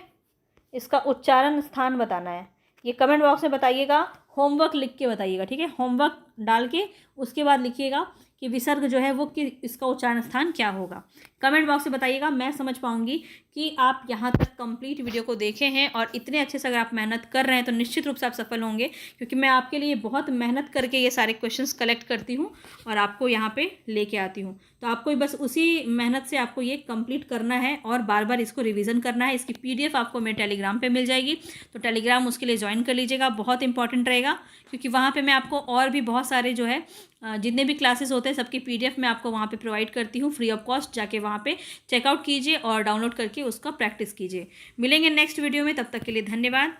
इसका उच्चारण स्थान बताना है। ये कमेंट बॉक्स में बताइएगा, होमवर्क लिख के बताइएगा, ठीक है। होमवर्क डाल के उसके बाद लिखिएगा कि विसर्ग जो है वो कि इसका उच्चारण स्थान क्या होगा। कमेंट बॉक्स में बताइएगा, मैं समझ पाऊंगी कि आप यहाँ तक कंप्लीट वीडियो को देखे हैं। और इतने अच्छे से अगर आप मेहनत कर रहे हैं तो निश्चित रूप से आप सफल होंगे, क्योंकि मैं आपके लिए बहुत मेहनत करके ये सारे क्वेश्चंस कलेक्ट करती हूँ और आपको यहाँ पे लेके आती हूँ। तो आपको बस उसी मेहनत से आपको ये कंप्लीट करना है और बार बार इसको रिवीजन करना है। इसकी PDF आपको मेरे टेलीग्राम पे मिल जाएगी, तो टेलीग्राम उसके लिए ज्वाइन कर लीजिएगा, बहुत इंपॉर्टेंट रहेगा। क्योंकि वहाँ पे मैं आपको और भी बहुत सारे जो है जितने भी क्लासेस होते हैं सबकी PDF मैं आपको वहाँ पे प्रोवाइड करती हूँ फ्री ऑफ कॉस्ट। जाके वहाँ पे चेकआउट कीजिए और डाउनलोड करके उसका प्रैक्टिस कीजिए। मिलेंगे नेक्स्ट वीडियो में, तब तक के लिए धन्यवाद।